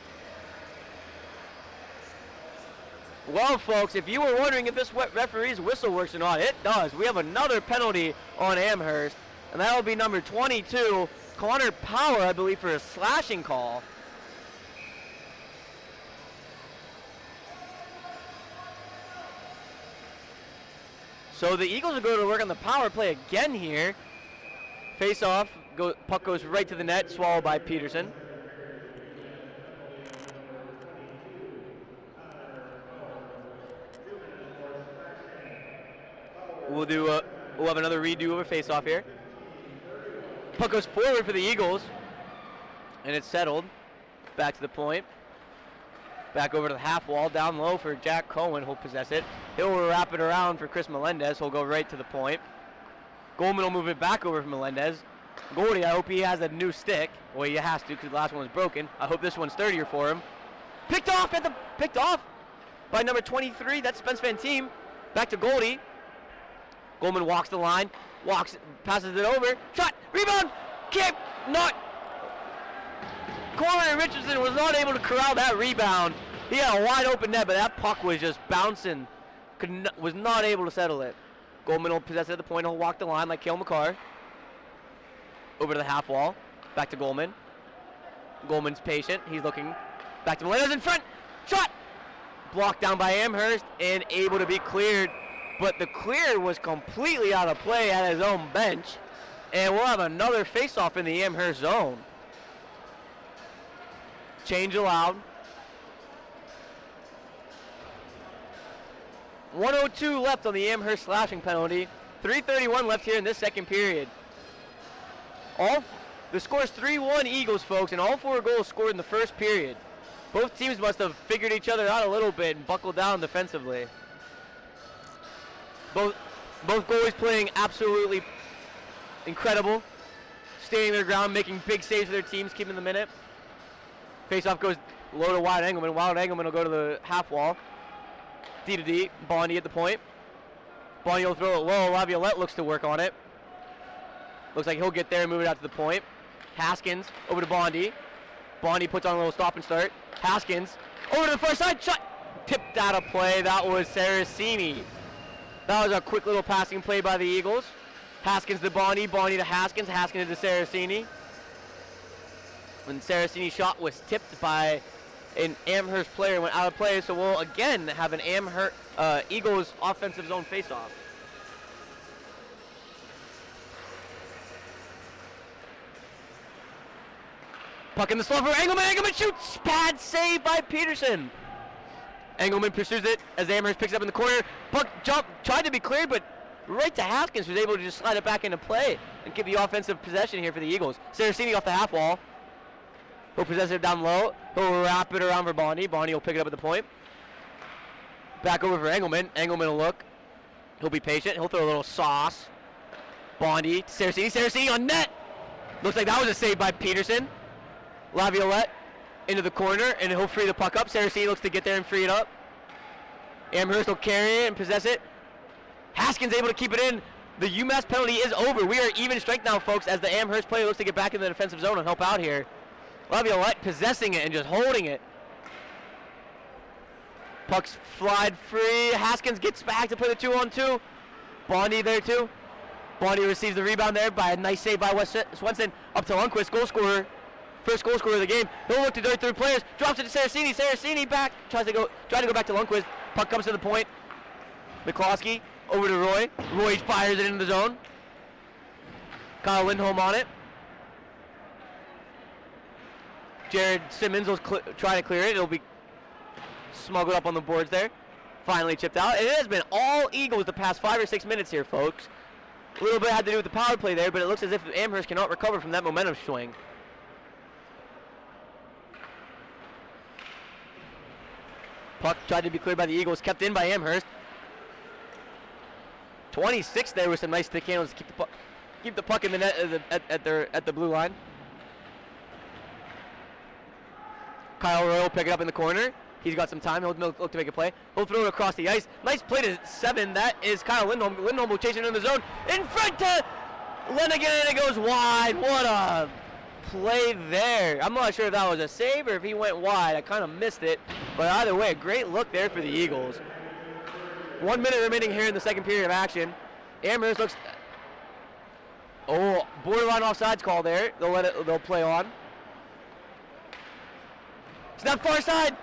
Well, folks, if you were wondering if this referee's whistle works or not, it does. We have another penalty on Amherst, and that will be number 22, Connor Power, I believe, for a slashing call. So the Eagles are going to work on the power play again here. Face off, puck goes right to the net, swallowed by Peterson. We'll have another redo of a face-off here. Puck goes forward for the Eagles, and it's settled. Back to the point. Back over to the half wall, down low for Jack Cohen, who'll possess it. He'll wrap it around for Chris Melendez, who'll go right to the point. Goldman will move it back over for Melendez. Goldie, I hope he has a new stick. Well, he has to, because the last one was broken. I hope this one's sturdier for him. Picked off by number 23. That's Spence Van Team. Back to Goldie. Goldman walks the line, passes it over, shot, rebound, kick, not. Corey Richardson was not able to corral that rebound. He had a wide open net, but that puck was just bouncing, was not able to settle it. Goldman will possess it at the point, he'll walk the line like Cale McCarr. Over to the half wall, back to Goldman. Goldman's patient, he's looking, back to Melendez in front, shot! Blocked down by Amherst and able to be cleared but the clear was completely out of play at his own bench. And we'll have another face-off in the Amherst zone. Change allowed. 1:02 left on the Amherst slashing penalty. 3:31 left here in this second period. The score is 3-1 Eagles, folks, and all 4 goals scored in the first period. Both teams must have figured each other out a little bit and buckled down defensively. Both goalies playing absolutely incredible, staying their ground, making big saves for their teams, keeping them in it. Face-off goes low to Wild Engelman. Wild Engelman will go to the half wall. D to D, Bondi at the point. Bondi will throw it low. Laviolette looks to work on it. Looks like he'll get there and move it out to the point. Haskins over to Bondi. Bondi puts on a little stop and start. Haskins over to the far side. Shot tipped out of play. That was Saraceni. That was a quick little passing play by the Eagles. Haskins to Bondi. Bondi to Haskins. Haskins to Saraceni. When Saraceni's shot was tipped by an Amherst player and went out of play, so we'll again have an Eagles offensive zone faceoff. Puck in the slot for Engelman. Engelman shoots. Bad save by Peterson. Engelman pursues it as Amherst picks it up in the corner. Puck tried to be cleared, but right to Haskins, who's able to just slide it back into play and keep the offensive possession here for the Eagles. Saraceni off the half wall. He'll possess it down low. He'll wrap it around for Bondi. Bondi will pick it up at the point. Back over for Engelman. Engelman will look. He'll be patient. He'll throw a little sauce. Bondi to Saraceni. Saraceni on net. Looks like that was a save by Peterson. Laviolette into the corner, and he'll free the puck up. Saraceni looks to get there and free it up. Amherst will carry it and possess it. Haskins able to keep it in. The UMass penalty is over. We are even strength now, folks, as the Amherst player looks to get back in the defensive zone and help out here. Laviolette possessing it and just holding it. Puck's flied free. Haskins gets back to play the 2-on-2. Bondi there too. Bondi receives the rebound there by a nice save by Swenson. Up to Lundqvist, goal scorer. First goal scorer of the game. He'll look to dart through players. Drops it to Saraceni. Saraceni back. Trying to go back to Lundqvist. Puck comes to the point. McCloskey over to Roy. Roy fires it into the zone. Kyle Lindholm on it. Jared Simmons will try to clear it. It'll be smuggled up on the boards there. Finally chipped out. And it has been all Eagles the past 5 or 6 minutes here, folks. A little bit had to do with the power play there, but it looks as if Amherst cannot recover from that momentum swing. Puck tried to be cleared by the Eagles, kept in by Amherst. 26 there with some nice stick handles to keep the puck in the net at the blue line. Kyle Roy will pick it up in the corner. He's got some time. He'll look to make a play. He'll throw it across the ice. Nice play to 7. That is Kyle Lindholm. Lindholm will chase it in the zone. In front to Lennigan, and it goes wide. What a play there. I'm not sure if that was a save or if he went wide. I kind of missed it. But either way, a great look there for the Eagles. 1 minute remaining here in the second period of action. Amherst looks... Oh, borderline offsides call there. They'll play on. Snap far side.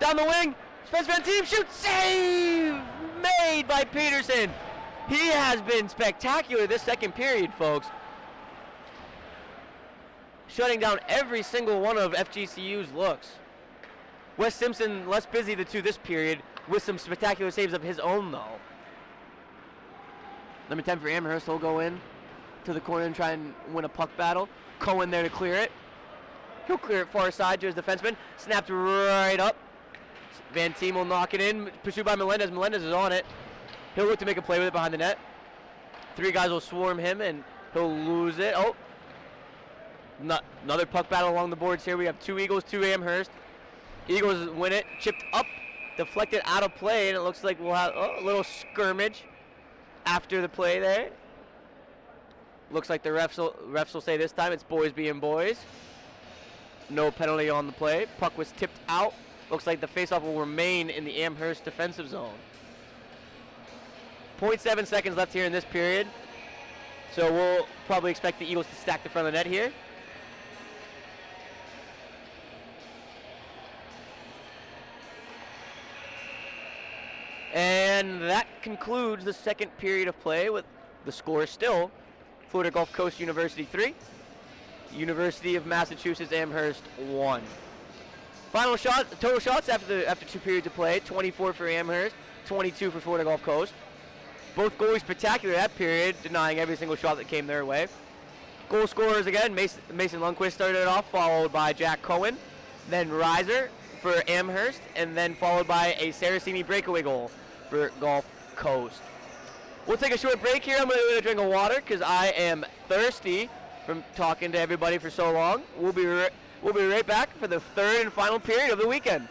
Down the wing. Spence Van Team shoots. Save made by Peterson. He has been spectacular this second period, folks. Shutting down every single one of FGCU's looks. Wes Simpson less busy the two this period with some spectacular saves of his own, though. Number 10 for Amherst. He'll go in to the corner and try and win a puck battle. Cohen there to clear it. He'll clear it far side to his defenseman. Snapped right up. Van Team will knock it in. Pursued by Melendez. Melendez is on it. He'll look to make a play with it behind the net. 3 guys will swarm him and he'll lose it. Oh. Another puck battle along the boards here. We have 2 Eagles, 2 Amherst. Eagles win it. Chipped up. Deflected out of play. And it looks like we'll have a little skirmish after the play there. Looks like the refs will say this time it's boys being boys. No penalty on the play. Puck was tipped out. Looks like the faceoff will remain in the Amherst defensive zone. 0.7 seconds left here in this period. So we'll probably expect the Eagles to stack the front of the net here. And then that concludes the second period of play with the score still Florida Gulf Coast University 3, University of Massachusetts Amherst 1. Total shots after 2 periods of play, 24 for Amherst, 22 for Florida Gulf Coast. Both goalies spectacular that period, denying every single shot that came their way. Goal scorers again, Mason Lundquist started it off, followed by Jack Cohen, then Reiser for Amherst, and then followed by a Saraceni breakaway goal for Gulf Coast. We'll take a short break here. I'm going to get a drink of water because I am thirsty from talking to everybody for so long. We'll be right back for the third and final period of the weekend.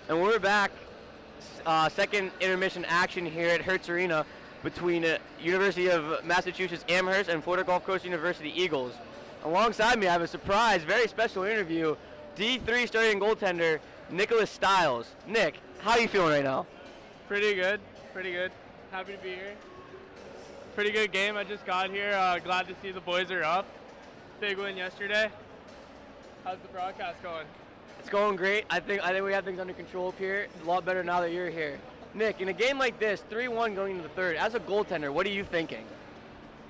And we're back. Second intermission action here at Hertz Arena between University of Massachusetts Amherst and Florida Gulf Coast University Eagles. Alongside me, I have a surprise, very special interview. D3 starting goaltender Nicholas Stiles. Nick, how are you feeling right now? Pretty good. Pretty good. Happy to be here. Pretty good game. I just got here. Glad to see the boys are up. Big win yesterday. How's the broadcast going? It's going great. I think we have things under control up here. A lot better now that you're here. Nick, in a game like this, 3-1 going into the third, as a goaltender, what are you thinking?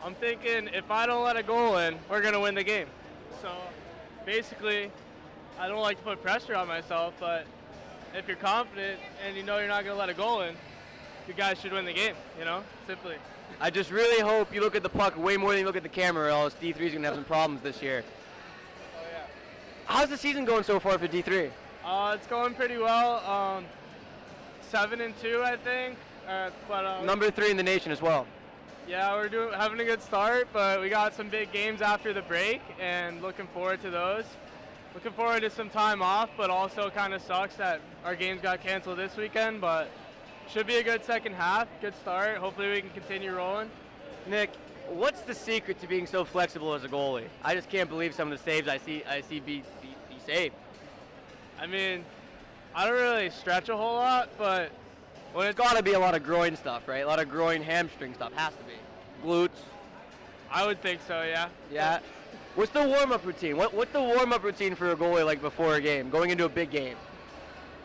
I'm thinking if I don't let a goal in, we're going to win the game. So basically, I don't like to put pressure on myself, but if you're confident and you know you're not going to let a goal in, you guys should win the game, simply. I just really hope you look at the puck way more than you look at the camera, or else D3 is going to have some problems this year. Oh, yeah. How's the season going so far for D3? It's going pretty well. 7-2, I think. Number 3 in the nation as well. Yeah, we're having a good start, but we got some big games after the break, and looking forward to those. Looking forward to some time off, but also kind of sucks that our games got canceled this weekend, but should be a good second half, good start. Hopefully we can continue rolling. Nick, what's the secret to being so flexible as a goalie? I just can't believe some of the saves I see be saved. I mean, I don't really stretch a whole lot, but when it's got to be a lot of groin stuff, right? A lot of groin, hamstring stuff has to be. Glutes. I would think so, yeah. Yeah. What's the warm-up routine? What's the warm-up routine for a goalie like before a game, going into a big game?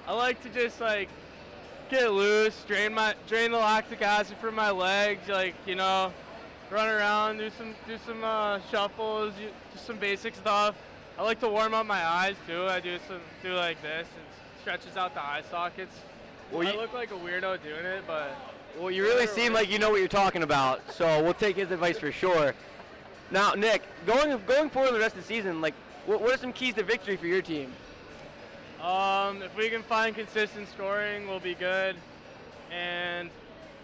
I like to just get loose, drain the lactic acid from my legs, run around, do some shuffles, just some basic stuff. I like to warm up my eyes too. I do like this. It stretches out the eye sockets. Well, I look like a weirdo doing it, but well, you really seem like you know what you're talking about. So we'll take his advice for sure. Now, Nick, going forward the rest of the season, what are some keys to victory for your team? If we can find consistent scoring, we'll be good. And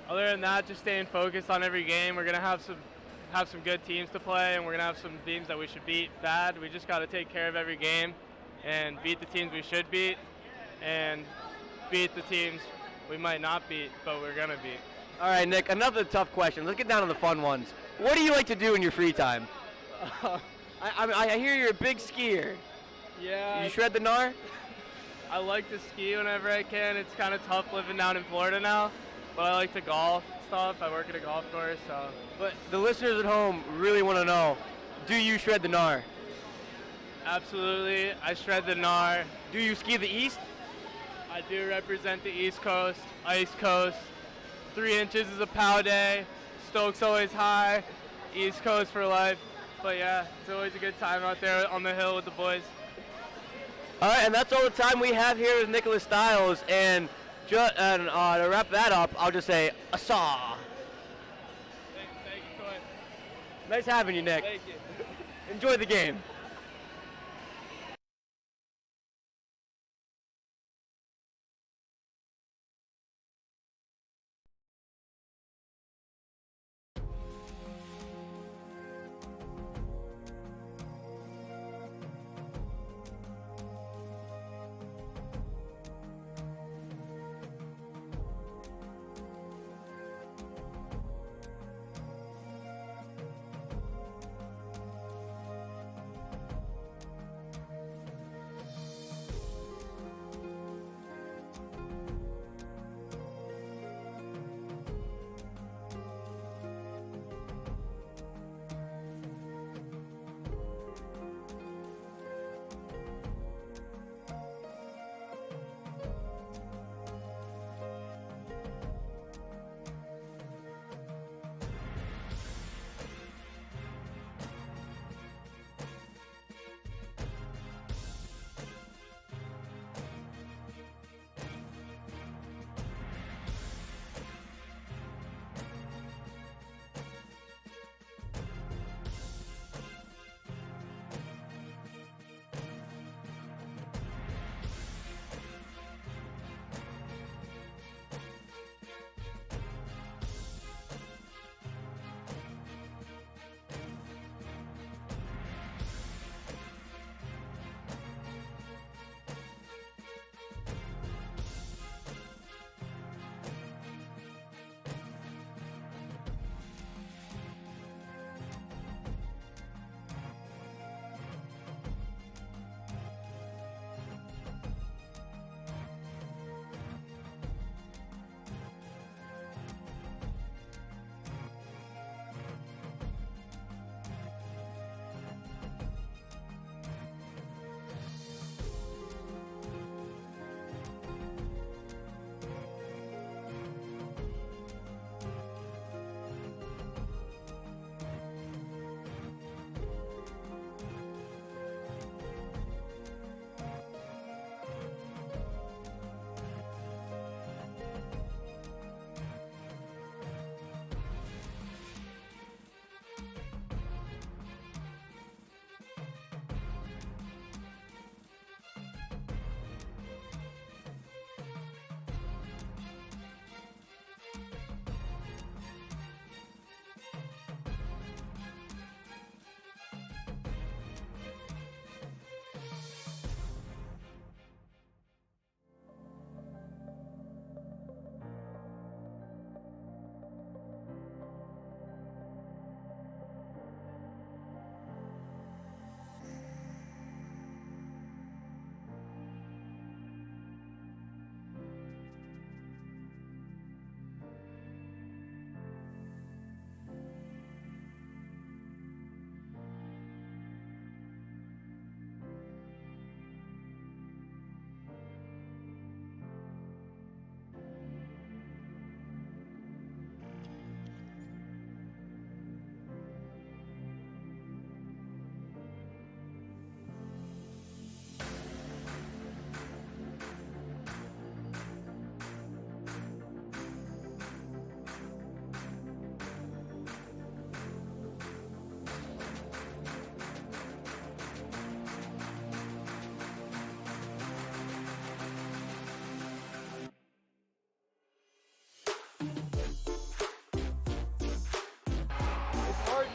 other than that, just staying focused on every game. We're gonna have some good teams to play, and we're gonna have some teams that we should beat bad. We just gotta take care of every game and beat the teams we should beat, and beat the teams we might not beat, but we're gonna beat. All right, Nick, another tough question. Let's get down to the fun ones. What do you like to do in your free time? I hear you're a big skier. Yeah. You shred the gnar? I like to ski whenever I can. It's kind of tough living down in Florida now, but I like to golf stuff. I work at a golf course, so. But the listeners at home really want to know, do you shred the gnar? Absolutely, I shred the gnar. Do you ski the East? I do represent the East Coast, Ice Coast. 3 inches is a pow day. Stoke's always high. East Coast for life. But yeah, it's always a good time out there on the hill with the boys. All right, and that's all the time we have here with Nicholas Stiles. And to wrap that up, I'll just say, asa. Thank you, Troy. Nice having you, Nick. Thank you. Enjoy the game.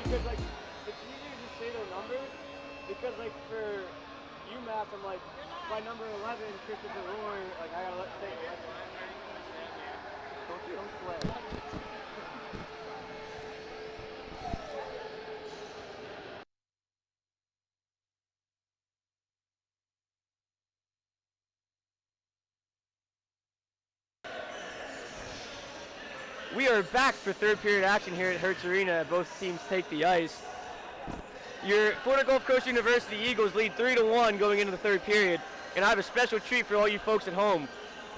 because like it's easier to just say their numbers because like for UMass I'm like by number 11 Christopher Roy, like I gotta say it. Don't sweat. We are back for third period action here at Hertz Arena. Both teams take the ice. Your Florida Gulf Coast University Eagles lead 3-1 going into the third period. And I have a special treat for all you folks at home.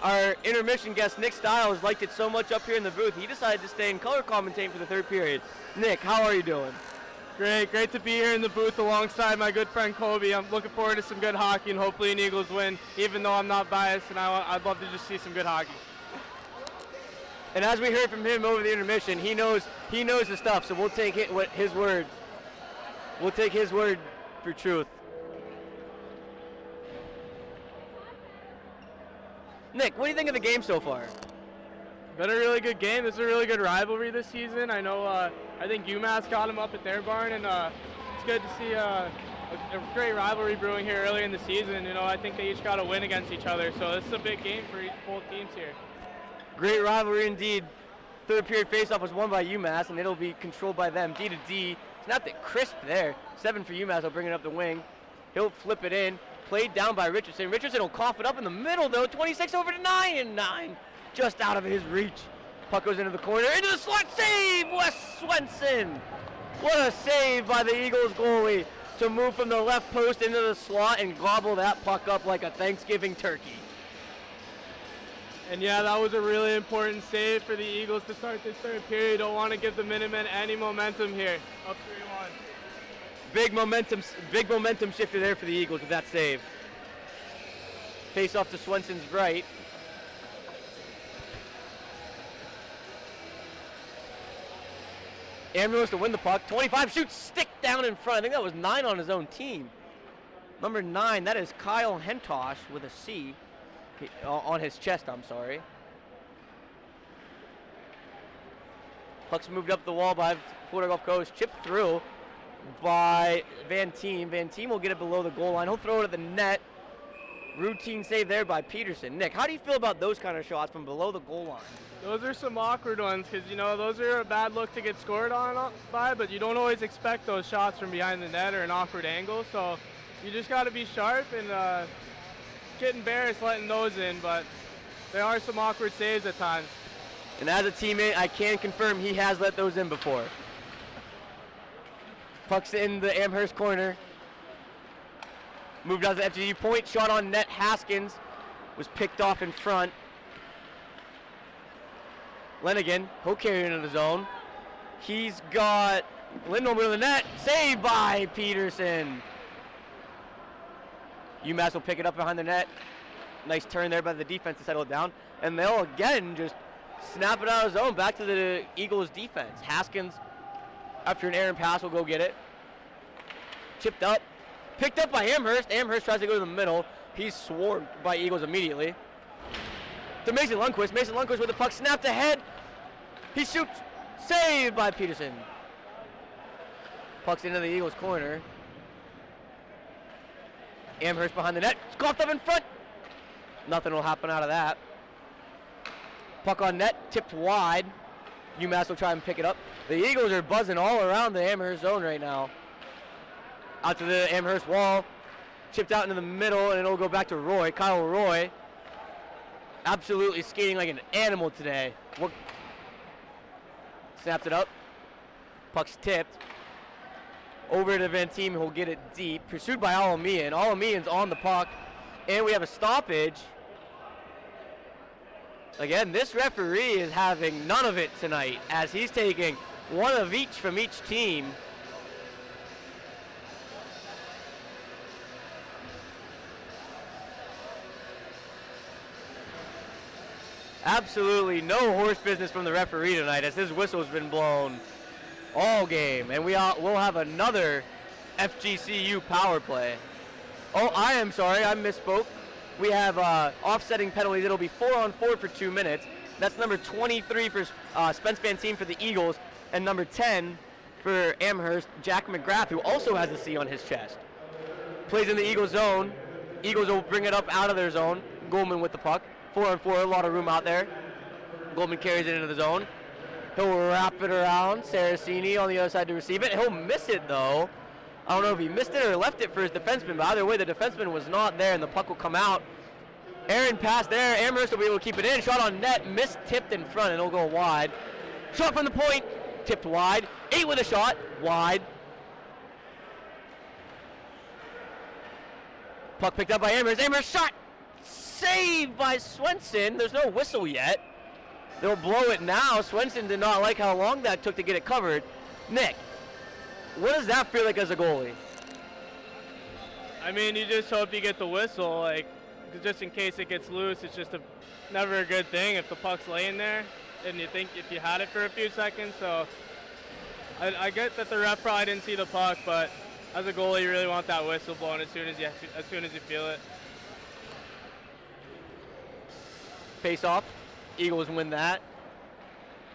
Our intermission guest, Nick Stiles, liked it so much up here in the booth, he decided to stay and color commentate for the third period. Nick, how are you doing? Great to be here in the booth alongside my good friend Kobe. I'm looking forward to some good hockey and hopefully an Eagles win, even though I'm not biased and I'd love to just see some good hockey. And as we heard from him over the intermission, he knows the stuff, so we'll take his word. We'll take his word for truth. Nick, what do you think of the game so far? Been a really good game. This is a really good rivalry this season. I know, I think UMass got them up at their barn, and it's good to see a great rivalry brewing here early in the season. You know, I think they each got a win against each other, so this is a big game for both teams here. Great rivalry indeed. Third period faceoff was won by UMass, and it'll be controlled by them. D to D. It's not that crisp there. 7 for UMass. He'll bring it up the wing. He'll flip it in. Played down by Richardson. Richardson will cough it up in the middle, though. 26 over to 9, and 9 just out of his reach. Puck goes into the corner. Into the slot. Save! Wes Swenson. What a save by the Eagles goalie to move from the left post into the slot and gobble that puck up like a Thanksgiving turkey. And yeah, that was a really important save for the Eagles to start this third period. Don't want to give the Minutemen any momentum here. Up 3-1. Big momentum shifter there for the Eagles with that save. Face off to Swenson's right. Ambrose to win the puck. 25 shoots, stick down in front. I think that was 9 on his own team. Number 9, that is Kyle Hentosh with a C. On his chest, I'm sorry. Puck's moved up the wall by Florida Gulf Coast. Chipped through by Van Team. Van Team will get it below the goal line. He'll throw it at the net. Routine save there by Peterson. Nick, how do you feel about those kind of shots from below the goal line? Those are some awkward ones because, you know, those are a bad look to get scored on by, but you don't always expect those shots from behind the net or an awkward angle. So you just got to be sharp and get embarrassed letting those in, but there are some awkward saves at times. And as a teammate, I can confirm he has let those in before. Puck's in the Amherst corner. Moved out to the FGCU point, shot on net. Haskins was picked off in front. Lenigan, he'll carry it into the zone. He's got Lindholm into the net, saved by Peterson. UMass will pick it up behind the net. Nice turn there by the defense to settle it down. And they'll again just snap it out of zone back to the Eagles defense. Haskins, after an errant pass, will go get it. Chipped up. Picked up by Amherst. Amherst tries to go to the middle. He's swarmed by Eagles immediately. To Mason Lundquist. Mason Lundquist with the puck snapped ahead. He shoots. Saved by Peterson. Puck's into the Eagles corner. Amherst behind the net. Coughed up in front. Nothing will happen out of that. Puck on net. Tipped wide. UMass will try and pick it up. The Eagles are buzzing all around the Amherst zone right now. Out to the Amherst wall. Chipped out into the middle, and it'll go back to Roy. Kyle Roy. Absolutely skating like an animal today. Snaps it up. Puck's tipped. Over to Van Team, who'll get it deep. Pursued by Alamian. Alamian's on the puck. And we have a stoppage. Again, this referee is having none of it tonight as he's taking one of each from each team. Absolutely no horse business from the referee tonight as his whistle's been blown all game. And we'll have another FGCU power play. Oh, I am sorry, I misspoke. We have offsetting penalties. It'll be 4-on-4 for 2 minutes. That's number 23 for Spence Van Team for the Eagles, and number 10 for Amherst, Jack McGrath, who also has a C on his chest. Plays in the Eagles zone. Eagles will bring it up out of their zone. Goldman with the puck. 4-on-4, a lot of room out there. Goldman carries it into the zone. He'll wrap it around. Saraceni on the other side to receive it. He'll miss it, though. I don't know if he missed it or left it for his defenseman, but either way, the defenseman was not there, and the puck will come out. Aaron pass there. Amherst will be able to keep it in. Shot on net. Missed, tipped in front, and it'll go wide. Shot from the point. Tipped wide. 8 with a shot. Wide. Puck picked up by Amherst. Amherst shot. Saved by Swenson. There's no whistle yet. They'll blow it now. Swenson did not like how long that took to get it covered. Nick, what does that feel like as a goalie? I mean, you just hope you get the whistle, like, just in case it gets loose. It's just never a good thing if the puck's laying there and you think if you had it for a few seconds. So I get that the ref probably didn't see the puck, but as a goalie, you really want that whistle blown as soon as you feel it. Face off. Eagles win that.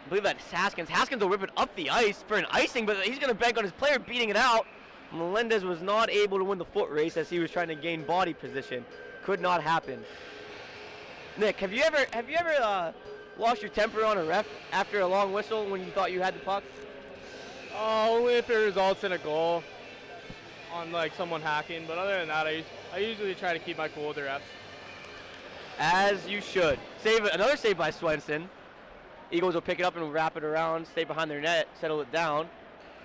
I believe that's Haskins. Haskins will rip it up the ice for an icing, but he's going to bank on his player beating it out. Melendez was not able to win the foot race as he was trying to gain body position. Could not happen. Nick, have you ever lost your temper on a ref after a long whistle when you thought you had the puck? Only if it results in a goal on like someone hacking, but other than that, I usually try to keep my cool with the refs. As you should. Another save by Swenson. Eagles will pick it up and wrap it around, stay behind their net, settle it down.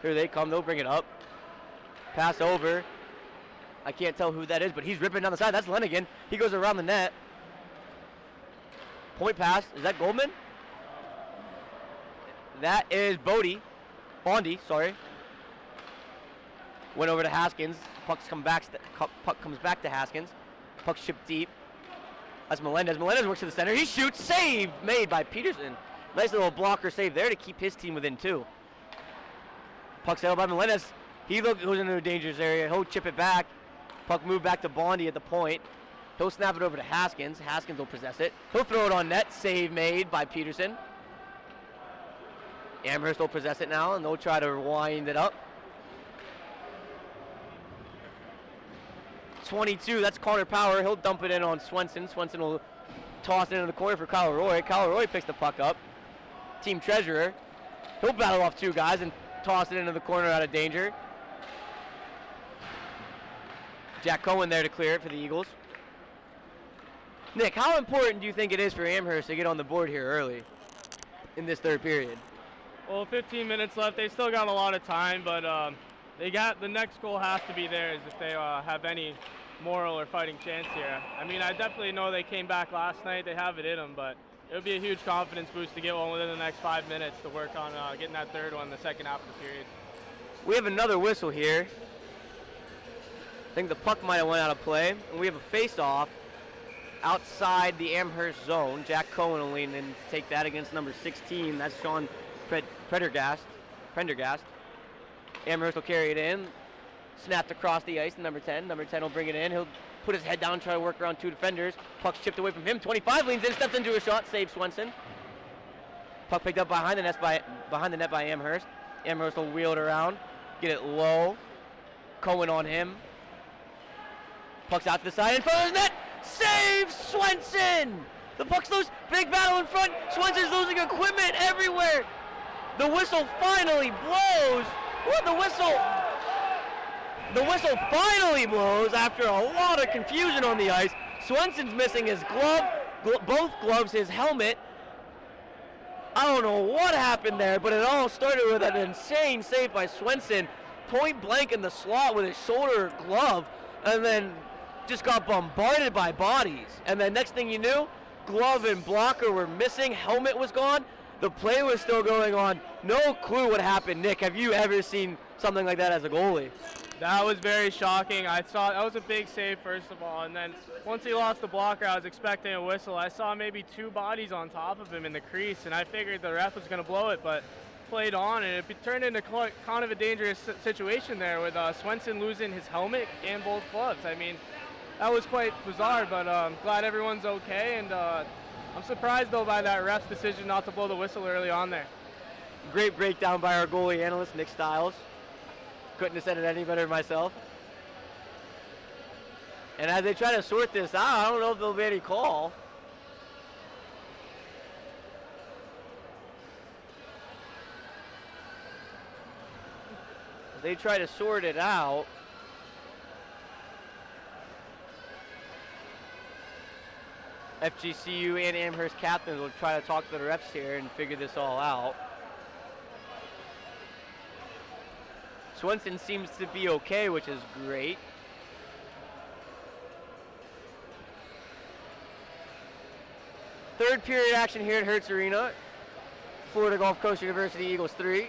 Here they come, they'll bring it up. Pass over. I can't tell who that is, but he's ripping down the side. That's Lenigan. He goes around the net. Point pass. Is that Goldman? That is Bondi, sorry. Went over to Haskins. Puck comes back to Haskins. Puck shipped deep. That's Melendez. Melendez works to the center. He shoots. Save made by Peterson. Nice little blocker save there to keep his team within 2. Puck settled by Melendez. He goes into a dangerous area. He'll chip it back. Puck moved back to Bondi at the point. He'll snap it over to Haskins. Haskins will possess it. He'll throw it on net. Save made by Peterson. Amherst will possess it now, and they'll try to wind it up. 22, that's Connor Power. He'll dump it in on Swenson. Swenson will toss it into the corner for Kyle Roy. Kyle Roy picks the puck up. Team treasurer. He'll battle off 2 guys and toss it into the corner out of danger. Jack Cohen there to clear it for the Eagles. Nick, how important do you think it is for Amherst to get on the board here early in this third period? Well, 15 minutes left. They still got a lot of time, but the next goal has to be theirs if they have any moral or fighting chance here. I mean, I definitely know they came back last night. They have it in them, but it would be a huge confidence boost to get one within the next 5 minutes to work on getting that third one in the second half of the period. We have another whistle here. I think the puck might have went out of play. And we have a face-off outside the Amherst zone. Jack Cohen will lean in to take that against number 16. That's Sean Prendergast. Amherst will carry it in. Snapped across the ice to number 10. Number 10 will bring it in. He'll put his head down, try to work around 2 defenders. Puck's chipped away from him. 25 leans in, steps into a shot, saves Swenson. Puck picked up behind the net by Amherst. Amherst will wheel it around, get it low. Cohen on him. Puck's out to the side in front of his net. Saves Swenson! The puck's loose. Big battle in front. Swenson's losing equipment everywhere. The whistle finally blows. What the whistle? The whistle finally blows after a lot of confusion on the ice. Swenson's missing his glove, both gloves, his helmet. I don't know what happened there, but it all started with an insane save by Swenson. Point blank in the slot with his shoulder glove, and then just got bombarded by bodies. And then next thing you knew, glove and blocker were missing, helmet was gone. The play was still going on. No clue what happened. Nick, have you ever seen something like that as a goalie? That was very shocking. I saw that was a big save, first of all, and then once he lost the blocker, I was expecting a whistle. I saw maybe 2 bodies on top of him in the crease, and I figured the ref was going to blow it, but played on, and it turned into kind of a dangerous situation there with Swenson losing his helmet and both gloves. I mean, that was quite bizarre, but I'm glad everyone's okay, and I'm surprised, though, by that ref's decision not to blow the whistle early on there. Great breakdown by our goalie analyst, Nick Stiles. Couldn't have said it any better myself. And as they try to sort this out, I don't know if there'll be any call. As they try to sort it out. FGCU and Amherst captains will try to talk to the refs here and figure this all out. Swenson seems to be okay, which is great. Third period action here at Hertz Arena. Florida Gulf Coast University Eagles 3.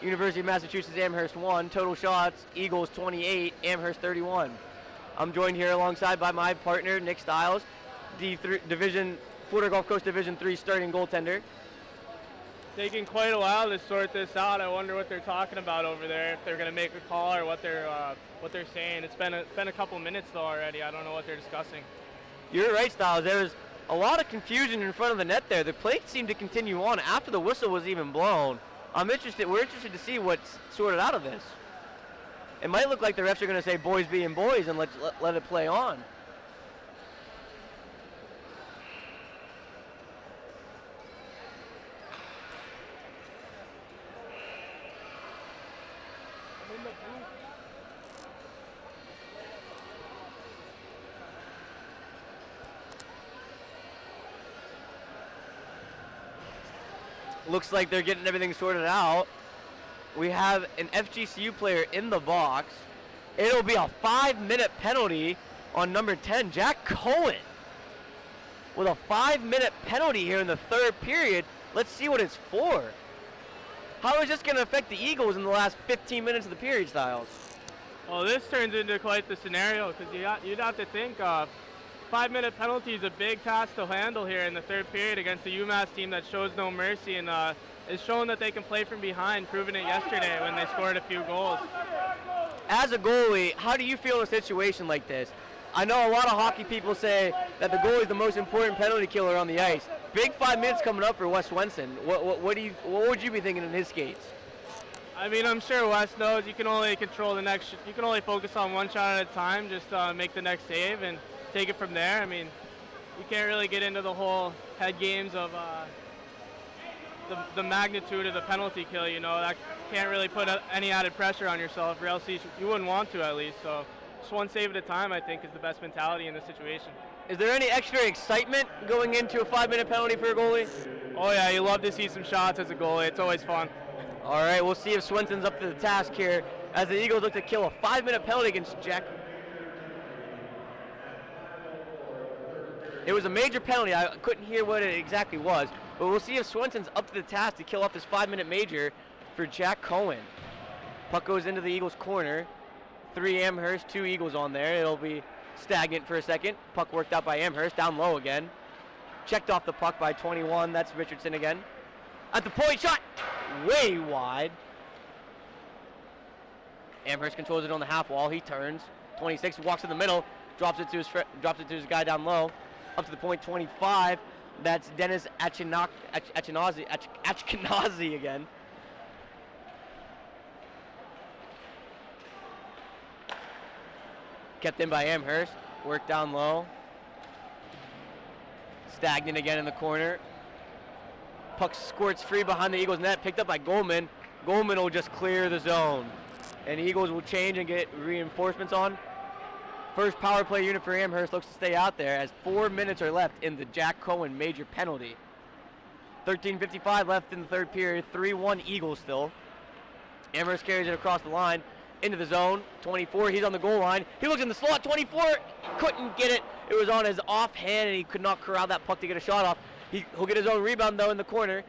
University of Massachusetts Amherst 1. Total shots, Eagles 28, Amherst 31. I'm joined here alongside by my partner, Nick Stiles, Florida Gulf Coast Division 3 starting goaltender. Taking quite a while to sort this out. I wonder what they're talking about over there, if they're going to make a call or what they're saying. It's been a couple minutes though already. I don't know what they're discussing. You're right, Stiles. There was a lot of confusion in front of the net there. The play seemed to continue on after the whistle was even blown. We're interested to see what's sorted out of this. It might look like the refs are going to say boys being boys and let it play on. Looks like they're getting everything sorted out. We have an FGCU player in the box. It'll be a 5-minute penalty on number 10, Jack Cohen. With a 5-minute penalty here in the third period. Let's see what it's for. How is this going to affect the Eagles in the last 15 minutes of the period, Stiles? Well, this turns into quite the scenario because you'd have to think 5-minute penalty is a big task to handle here in the third period against a UMass team that shows no mercy and is showing that they can play from behind, proving it yesterday when they scored a few goals. As a goalie, how do you feel in a situation like this? I know a lot of hockey people say that the goalie is the most important penalty killer on the ice. Big 5 minutes coming up for Wes Swenson. What would you be thinking in his skates? I mean, I'm sure Wes knows you can only control you can only focus on one shot at a time, just make the next save and take it from there. I mean, you can't really get into the whole head games of the magnitude of the penalty kill, you know. That can't really put any added pressure on yourself, or else you wouldn't want to at least. So just one save at a time, I think, is the best mentality in this situation. Is there any extra excitement going into a 5-minute penalty for a goalie? Oh yeah, you love to see some shots as a goalie. It's always fun. All right, we'll see if Swenson's up to the task here as the Eagles look to kill a 5-minute penalty against Jack. It was a major penalty. I couldn't hear what it exactly was, but we'll see if Swenson's up to the task to kill off this 5-minute major for Jack Cohen. Puck goes into the Eagles' corner. 3 Amherst, 2 Eagles on there. It'll be stagnant for a second. Puck worked out by Amherst, down low again. Checked off the puck by 21. That's Richardson again. At the point, shot way wide. Amherst controls it on the half wall. He turns. 26 walks in the middle, drops it to his guy down low. Up to the point, 25. That's Dennis Ashkenazi again. Kept in by Amherst. Worked down low. Stagnant again in the corner. Puck squirts free behind the Eagles net. Picked up by Goldman. Goldman will just clear the zone. And the Eagles will change and get reinforcements on. First power play unit for Amherst looks to stay out there as 4 minutes are left in the Jack Cohen major penalty. 13:55 left in the third period. 3-1 Eagles still. Amherst carries it across the line into the zone. 24, he's on the goal line. He looks in the slot. 24, couldn't get it. It was on his offhand and he could not corral that puck to get a shot off. He'll get his own rebound though in the corner.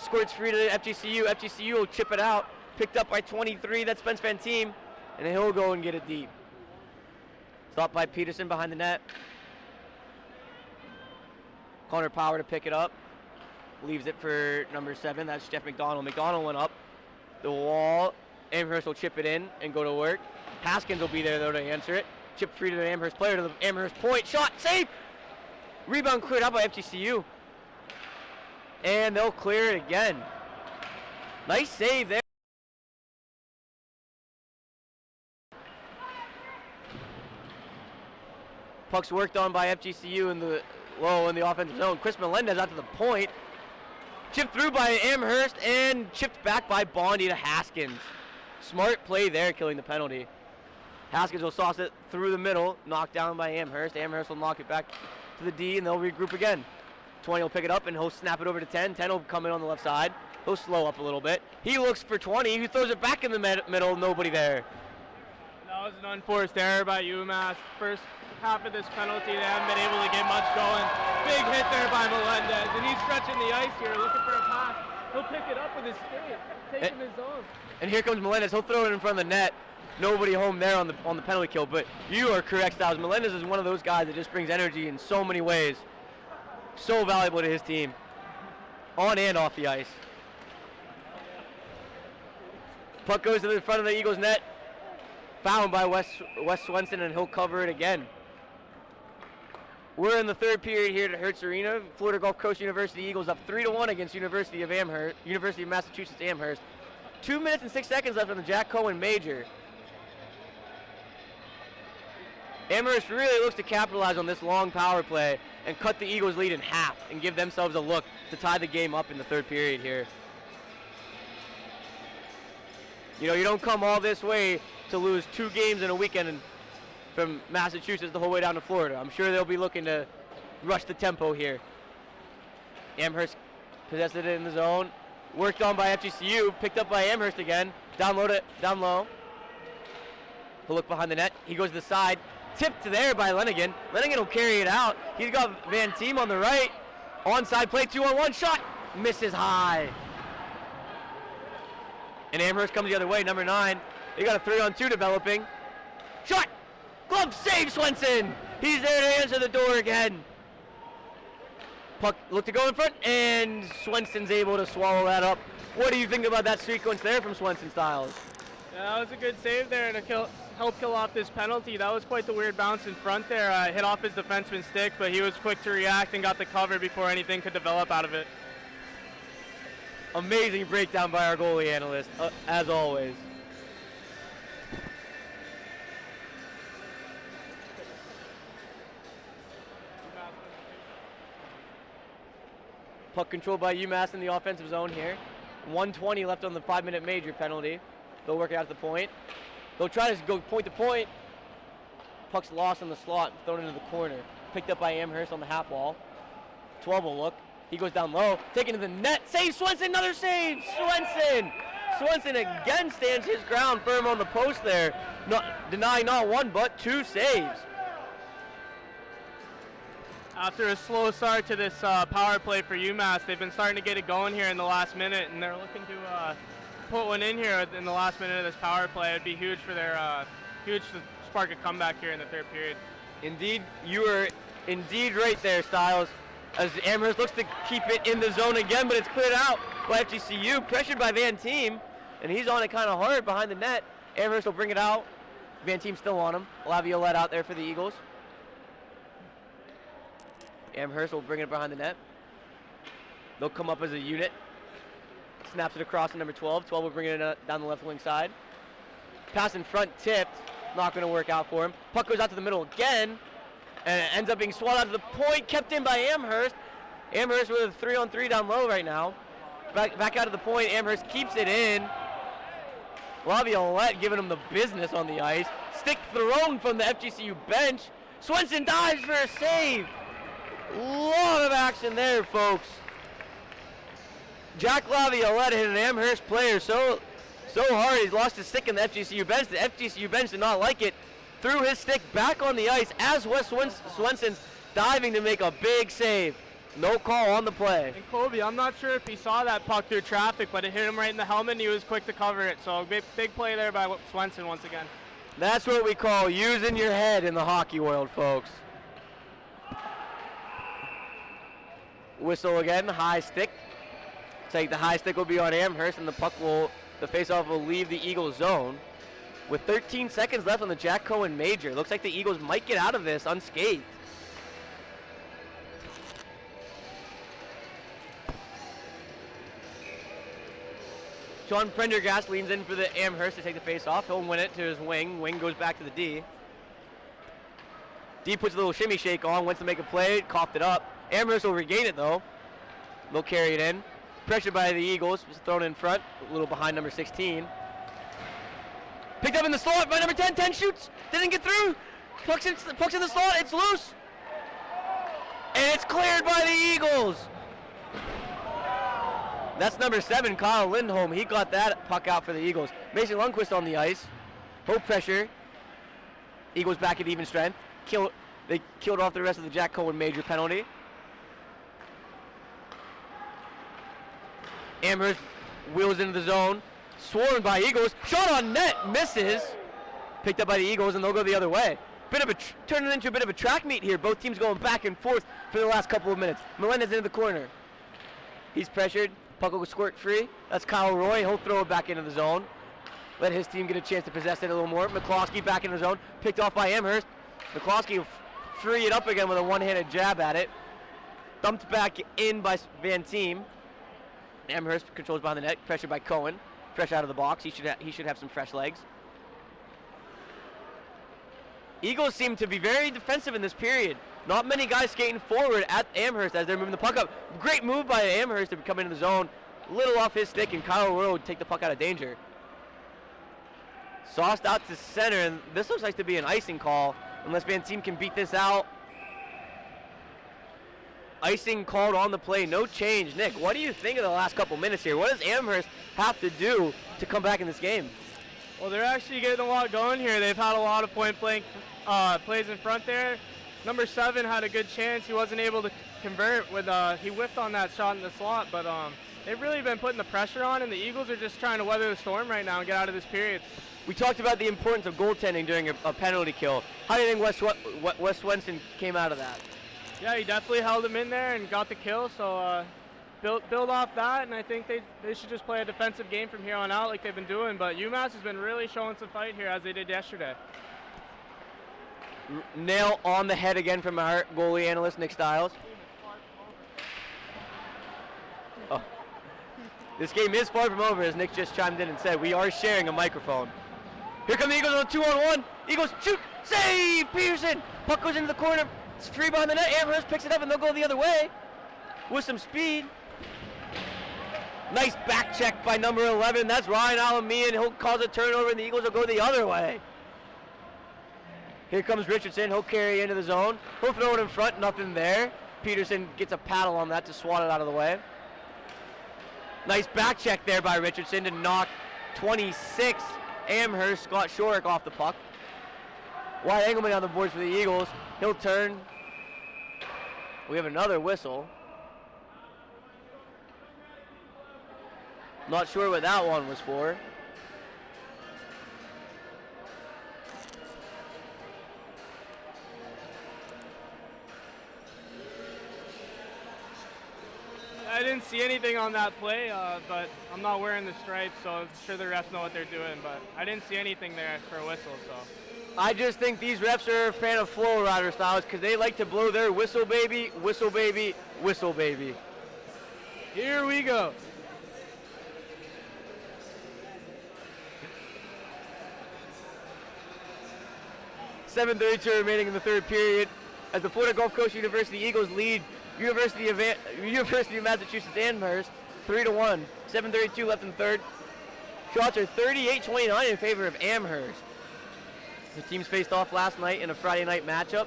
Squirts free to the FGCU. FGCU will chip it out. Picked up by 23, that's Spence Fantine. And he'll go and get it deep. Stopped by Peterson behind the net. Connor Power to pick it up. Leaves it for number 7. That's Jeff McDonald. McDonald went up the wall. Amherst will chip it in and go to work. Haskins will be there though to answer it. Chip free to the Amherst player to the Amherst point. Shot, save! Rebound cleared out by FGCU. And they'll clear it again. Nice save there. Puck's worked on by FGCU in the low in the offensive zone. Chris Melendez out to the point. Chipped through by Amherst and chipped back by Bondi to Haskins. Smart play there, killing the penalty. Haskins will sauce it through the middle, knocked down by Amherst. Amherst will knock it back to the D, and they'll regroup again. 20 will pick it up, and he'll snap it over to 10. 10 will come in on the left side. He'll slow up a little bit. He looks for 20. He throws it back in the middle. Nobody there. That was an unforced error by UMass. First half of this penalty, they haven't been able to get much going. Big hit there by Melendez, and he's stretching the ice here, looking for a pass. He'll pick it up with his skate, taking his own. And here comes Melendez. He'll throw it in front of the net. Nobody home there on the penalty kill, but you are correct, Styles. Melendez is one of those guys that just brings energy in so many ways. So valuable to his team, on and off the ice. Puck goes to the front of the Eagles net. Found by Wes Swenson, and he'll cover it again. We're in the third period here at Hertz Arena. Florida Gulf Coast University Eagles up 3-1 against University of Massachusetts Amherst. 2 minutes and 6 seconds left on the Jack Cohen Major. Amherst really looks to capitalize on this long power play and cut the Eagles' lead in half and give themselves a look to tie the game up in the third period here. You know, you don't come all this way to lose 2 games in a weekend from Massachusetts the whole way down to Florida. I'm sure they'll be looking to rush the tempo here. Amherst possessed it in the zone. Worked on by FGCU, picked up by Amherst again. Down low. He'll look behind the net. He goes to the side. Tipped there by Lenigan. Lenigan will carry it out. He's got Van Team on the right. Onside play, 2-on-1 shot. Misses high. And Amherst comes the other way, number 9. They got a 3-on-2 developing. Shot! Glove save, Swenson! He's there to answer the door again. Puck looked to go in front, and Swenson's able to swallow that up. What do you think about that sequence there from Swenson, Styles? Yeah, that was a good save there to help kill off this penalty. That was quite the weird bounce in front there. Hit off his defenseman's stick, but he was quick to react and got the cover before anything could develop out of it. Amazing breakdown by our goalie analyst, as always. Puck controlled by UMass in the offensive zone here. 1:20 left on the 5-minute major penalty. They'll work it out to the point. They'll try to go point to point. Puck's lost in the slot, thrown into the corner. Picked up by Amherst on the half wall. 12 will look. He goes down low, taken to the net. Save Swenson, another save! Swenson again stands his ground firm on the post there. Denying not 1 but 2 saves. After a slow start to this power play for UMass, they've been starting to get it going here in the last minute, and they're looking to put one in here in the last minute of this power play. It'd be huge for their huge to spark a comeback here in the third period. Indeed, you are indeed right there, Styles. As Amherst looks to keep it in the zone again, but it's cleared out by FGCU, pressured by Van Team, and he's on it kind of hard behind the net. Amherst will bring it out. Van Team still on him. Laviolette out there for the Eagles. Amherst will bring it behind the net. They'll come up as a unit. Snaps it across to number 12. 12 will bring it down the left wing side. Pass in front tipped. Not going to work out for him. Puck goes out to the middle again. And it ends up being swatted out to the point. Kept in by Amherst. Amherst with a 3-on-3 down low right now. Back out of the point. Amherst keeps it in. Laviolette giving him the business on the ice. Stick thrown from the FGCU bench. Swenson dives for a save. Lot of action there, folks. Jack Laviolette hit an Amherst player so hard he's lost his stick in the FGCU bench. The FGCU bench did not like it. Threw his stick back on the ice as Wes Swenson's diving to make a big save. No call on the play. And Kobe, I'm not sure if he saw that puck through traffic, but it hit him right in the helmet and he was quick to cover it. So big play there by Swenson once again. That's what we call using your head in the hockey world, folks. Whistle again, high stick. The high stick will be on Amherst, and the faceoff will leave the Eagles zone. With 13 seconds left on the Jack Cohen Major, looks like the Eagles might get out of this unscathed. John Prendergast leans in for the Amherst to take the face off. He'll win it to his wing. Wing goes back to the D. D puts a little shimmy shake on, wants to make a play, coughed it up. Amherst will regain it though. They'll carry it in. Pressured by the Eagles, just thrown in front, a little behind number 16. Picked up in the slot by number 10, 10 shoots, didn't get through. Pucks in the slot, it's loose. And it's cleared by the Eagles. That's number 7, Kyle Lindholm. He got that puck out for the Eagles. Mason Lundqvist on the ice. Hope pressure. Eagles back at even strength. They killed off the rest of the Jack Cohen major penalty. Amherst wheels into the zone. Swarmed by Eagles. Shot on net. Misses. Picked up by the Eagles, and they'll go the other way. Turning into a bit of a track meet here. Both teams going back and forth for the last couple of minutes. Melendez into the corner. He's pressured. Puck will squirt free. That's Kyle Roy. He'll throw it back into the zone. Let his team get a chance to possess it a little more. McCloskey back in the zone. Picked off by Amherst. McCloskey will free it up again with a one-handed jab at it. Dumped back in by Van Team. Amherst controls behind the net. Pressured by Cohen. Fresh out of the box. He should have some fresh legs. Eagles seem to be very defensive in this period. Not many guys skating forward at Amherst as they're moving the puck up. Great move by Amherst to come into the zone. Little off his stick, and Kyle Roy would take the puck out of danger. Sauced out to center, and this looks like to be an icing call, unless Van Team can beat this out. Icing called on the play, no change. Nick, what do you think of the last couple minutes here? What does Amherst have to do to come back in this game? Well, they're actually getting a lot going here. They've had a lot of point-blank plays in front there. Number 7 had a good chance. He wasn't able to convert with he whiffed on that shot in the slot, but they've really been putting the pressure on, and the Eagles are just trying to weather the storm right now and get out of this period. We talked about the importance of goaltending during a penalty kill. How do you think Wes Swenson came out of that? Yeah, he definitely held him in there and got the kill, so build off that, and I think they should just play a defensive game from here on out like they've been doing, but UMass has been really showing some fight here as they did yesterday. Nail on the head again from our goalie analyst, Nick Stiles. Oh. This game is far from over, as Nick just chimed in and said. We are sharing a microphone. Here come the Eagles on a 2-on-1. Eagles shoot, save, Peterson. Puck goes into the corner. It's free behind the net. Amherst picks it up, and they'll go the other way with some speed. Nice back check by number 11. That's Ryan Alamian. He'll cause a turnover, and the Eagles will go the other way. Here comes Richardson. He'll carry into the zone. He'll throw it in front. Nothing there. Peterson gets a paddle on that to swat it out of the way. Nice back check there by Richardson to knock 26 Amherst, Scott Shorrock, off the puck. Wyatt Engelman on the boards for the Eagles. He'll turn. We have another whistle. Not sure what that one was for. I didn't see anything on that play, but I'm not wearing the stripes, so I'm sure the refs know what they're doing, but I didn't see anything there for a whistle, so. I just think these refs are a fan of flow rider styles because they like to blow their whistle baby, whistle baby, whistle baby. Here we go. .732 remaining in the third period as the Florida Gulf Coast University Eagles lead University of Massachusetts Amherst 3-1. 7:32 left in third. Shots are 38-29 in favor of Amherst. The teams faced off last night in a Friday night matchup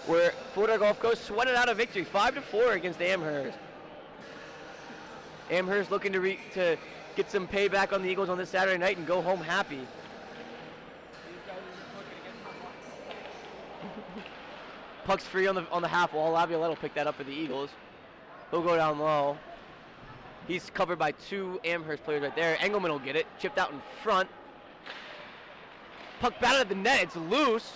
where Florida Gulf Coast sweated out a victory 5-4 against Amherst. Amherst looking to get some payback on the Eagles on this Saturday night and go home happy. Puck's free on the half wall. Laviolette will pick that up for the Eagles. He'll go down low. He's covered by 2 Amherst players right there. Engelman will get it. Chipped out in front. Puck batted at the net. It's loose.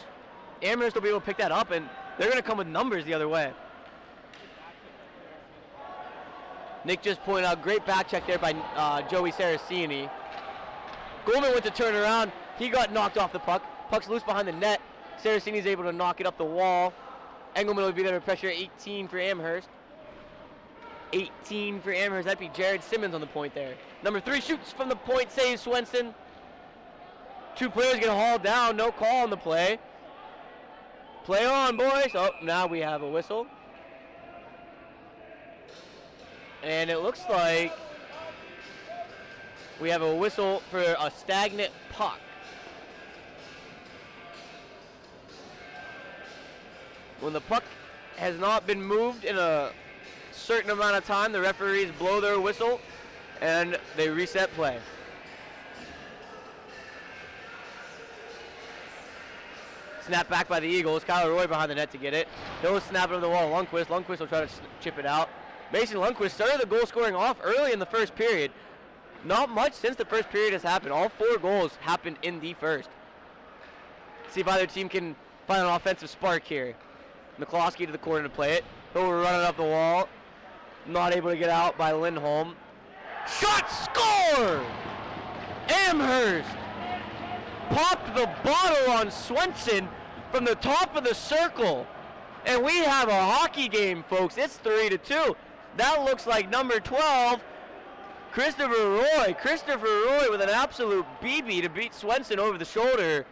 Amherst will be able to pick that up, and they're going to come with numbers the other way. Nick just pointed out, great back check there by Joey Saraceni. Goldman went to turn around. He got knocked off the puck. Puck's loose behind the net. Saraceni's able to knock it up the wall. Engelman will be there to pressure 18 for Amherst. 18 for Amherst. That'd be Jared Simmons on the point there. Number 3 shoots from the point, saves Swenson. 2 players get hauled down, no call on the play. Play on, boys. Oh, now we have a whistle. And it looks like we have a whistle for a stagnant puck. When the puck has not been moved in a certain amount of time, the referees blow their whistle and they reset play. Snap back by the Eagles. Kyler Roy behind the net to get it. He'll snap it over the wall. Lundqvist will try to chip it out. Mason Lundqvist started the goal scoring off early in the first period. Not much since the first period has happened. All 4 goals happened in the first. See if either team can find an offensive spark here. McCloskey to the corner to play it. He'll run it up the wall. Not able to get out by Lindholm. Shot, score! Amherst popped the bottle on Swenson from the top of the circle. And we have a hockey game, folks. It's 3-2. That looks like number 12, Christopher Roy. Christopher Roy with an absolute BB to beat Swenson over the shoulder.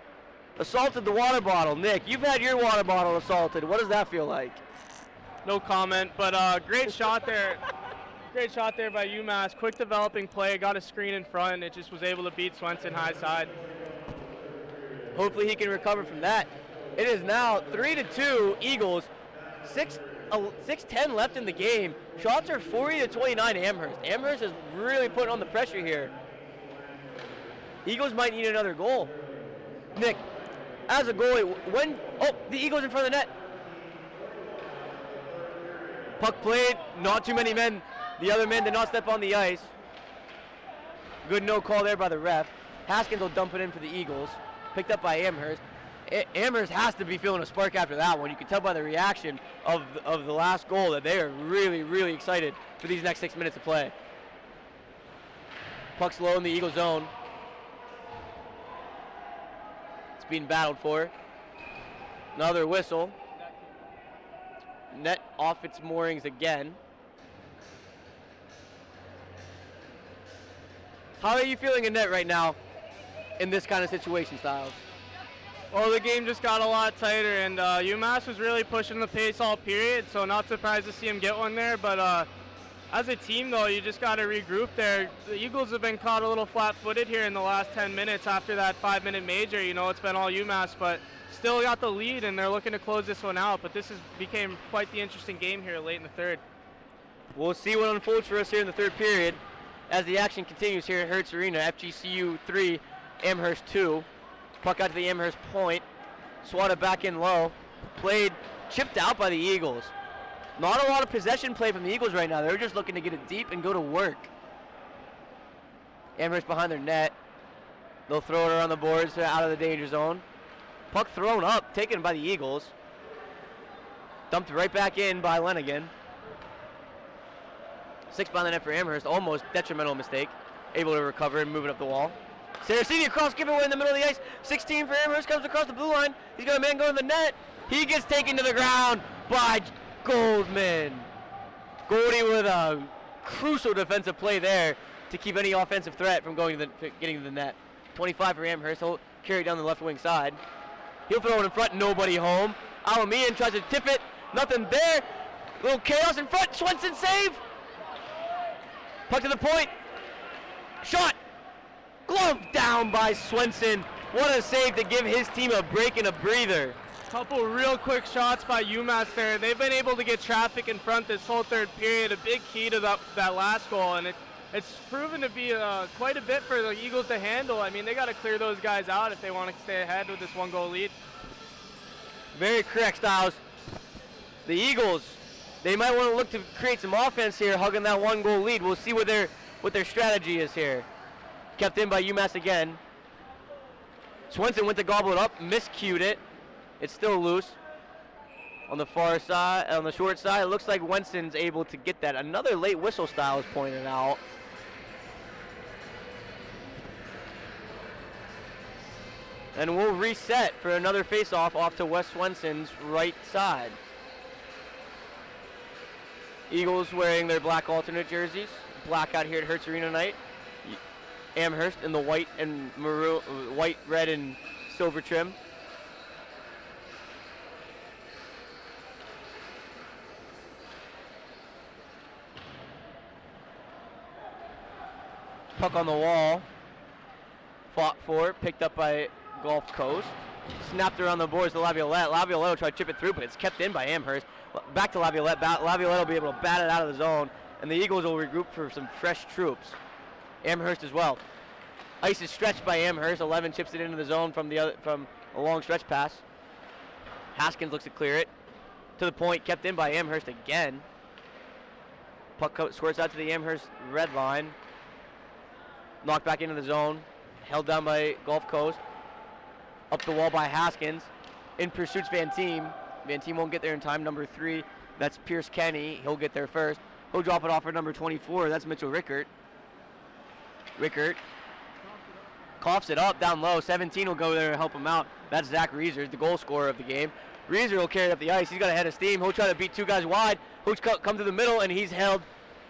Assaulted the water bottle. Nick, you've had your water bottle assaulted. What does that feel like? No comment, but great shot there. Great shot there by UMass. Quick developing play, got a screen in front, and it just was able to beat Swenson high side. Hopefully he can recover from that. It is now 3-2 Eagles. 6:10 left in the game. Shots are 40-29 Amherst. Amherst is really putting on the pressure here. Eagles might need another goal. Nick, as a goalie, the Eagles in front of the net. Puck played, not too many men. The other men did not step on the ice. Good no call there by the ref. Haskins will dump it in for the Eagles. Picked up by Amherst. Amherst has to be feeling a spark after that one. You can tell by the reaction of the last goal that they are really, really excited for these next 6 minutes of play. Puck's low in the Eagle zone. It's being battled for. Another whistle. Net off its moorings again. How are you feeling in net right now in this kind of situation, Styles? Well, the game just got a lot tighter, and UMass was really pushing the pace all period, so not surprised to see him get one there. But as a team, though, you just got to regroup there. The Eagles have been caught a little flat-footed here in the last 10 minutes after that 5-minute major. You know, it's been all UMass, but still got the lead, and they're looking to close this one out. But this became quite the interesting game here late in the third. We'll see what unfolds for us here in the third period as the action continues here at Hertz Arena. FGCU 3, Amherst 2. Puck out to the Amherst point. Swatted back in low. Played, chipped out by the Eagles. Not a lot of possession play from the Eagles right now. They're just looking to get it deep and go to work. Amherst behind their net. They'll throw it around the boards out of the danger zone. Puck thrown up, taken by the Eagles. Dumped right back in by Lenigan. 6 behind the net for Amherst. Almost detrimental mistake. Able to recover and move it up the wall. Saraceni across giveaway in the middle of the ice. 16 for Amherst, comes across the blue line. He's got a man going to the net. He gets taken to the ground by Goldman. Goldie with a crucial defensive play there to keep any offensive threat from getting to the net. 25 for Amherst. He'll carry it down the left wing side. He'll throw it in front, nobody home. Alamian tries to tip it, nothing there. Little chaos in front, Swenson save. Puck to the point. Shot. Glove down by Swenson. What a save to give his team a break and a breather. Couple real quick shots by UMass there. They've been able to get traffic in front this whole third period. A big key to that last goal, and it's proven to be quite a bit for the Eagles to handle. I mean, they got to clear those guys out if they want to stay ahead with this 1-goal lead. Very correct, Styles. The Eagles, they might want to look to create some offense here, hugging that 1-goal lead. We'll see what their strategy is here. Kept in by UMass again. Swenson went to gobble it up, miscued it. It's still loose. On the far side, on the short side, it looks like Wenson's able to get that. Another late whistle, Styles pointed out. And we'll reset for another face-off off to Wes Swenson's right side. Eagles wearing their black alternate jerseys. Blackout here at Hertz Arena tonight. Amherst in the white and maroon, white, red, and silver trim. Puck on the wall. Fought for, picked up by Gulf Coast. Snapped around the boards to Laviolette. Laviolette will try to chip it through, but it's kept in by Amherst. Back to Laviolette. Laviolette will be able to bat it out of the zone, and the Eagles will regroup for some fresh troops. Amherst as well. Ice is stretched by Amherst. 11 chips it into the zone from a long stretch pass. Haskins looks to clear it. To the point, kept in by Amherst again. Puck squirts out to the Amherst red line. Knocked back into the zone. Held down by Gulf Coast. Up the wall by Haskins. In pursuits Van Team. Van Team won't get there in time. Number 3, that's Pierce Kenny. He'll get there first. He'll drop it off for number 24. That's Mitchell Rickert. Rickert coughs it up down low. 17 will go there and help him out. That's Zach Reeser, the goal scorer of the game. Reeser will carry it up the ice. He's got a head of steam. He'll try to beat 2 guys wide. He'll come to the middle, and he's held.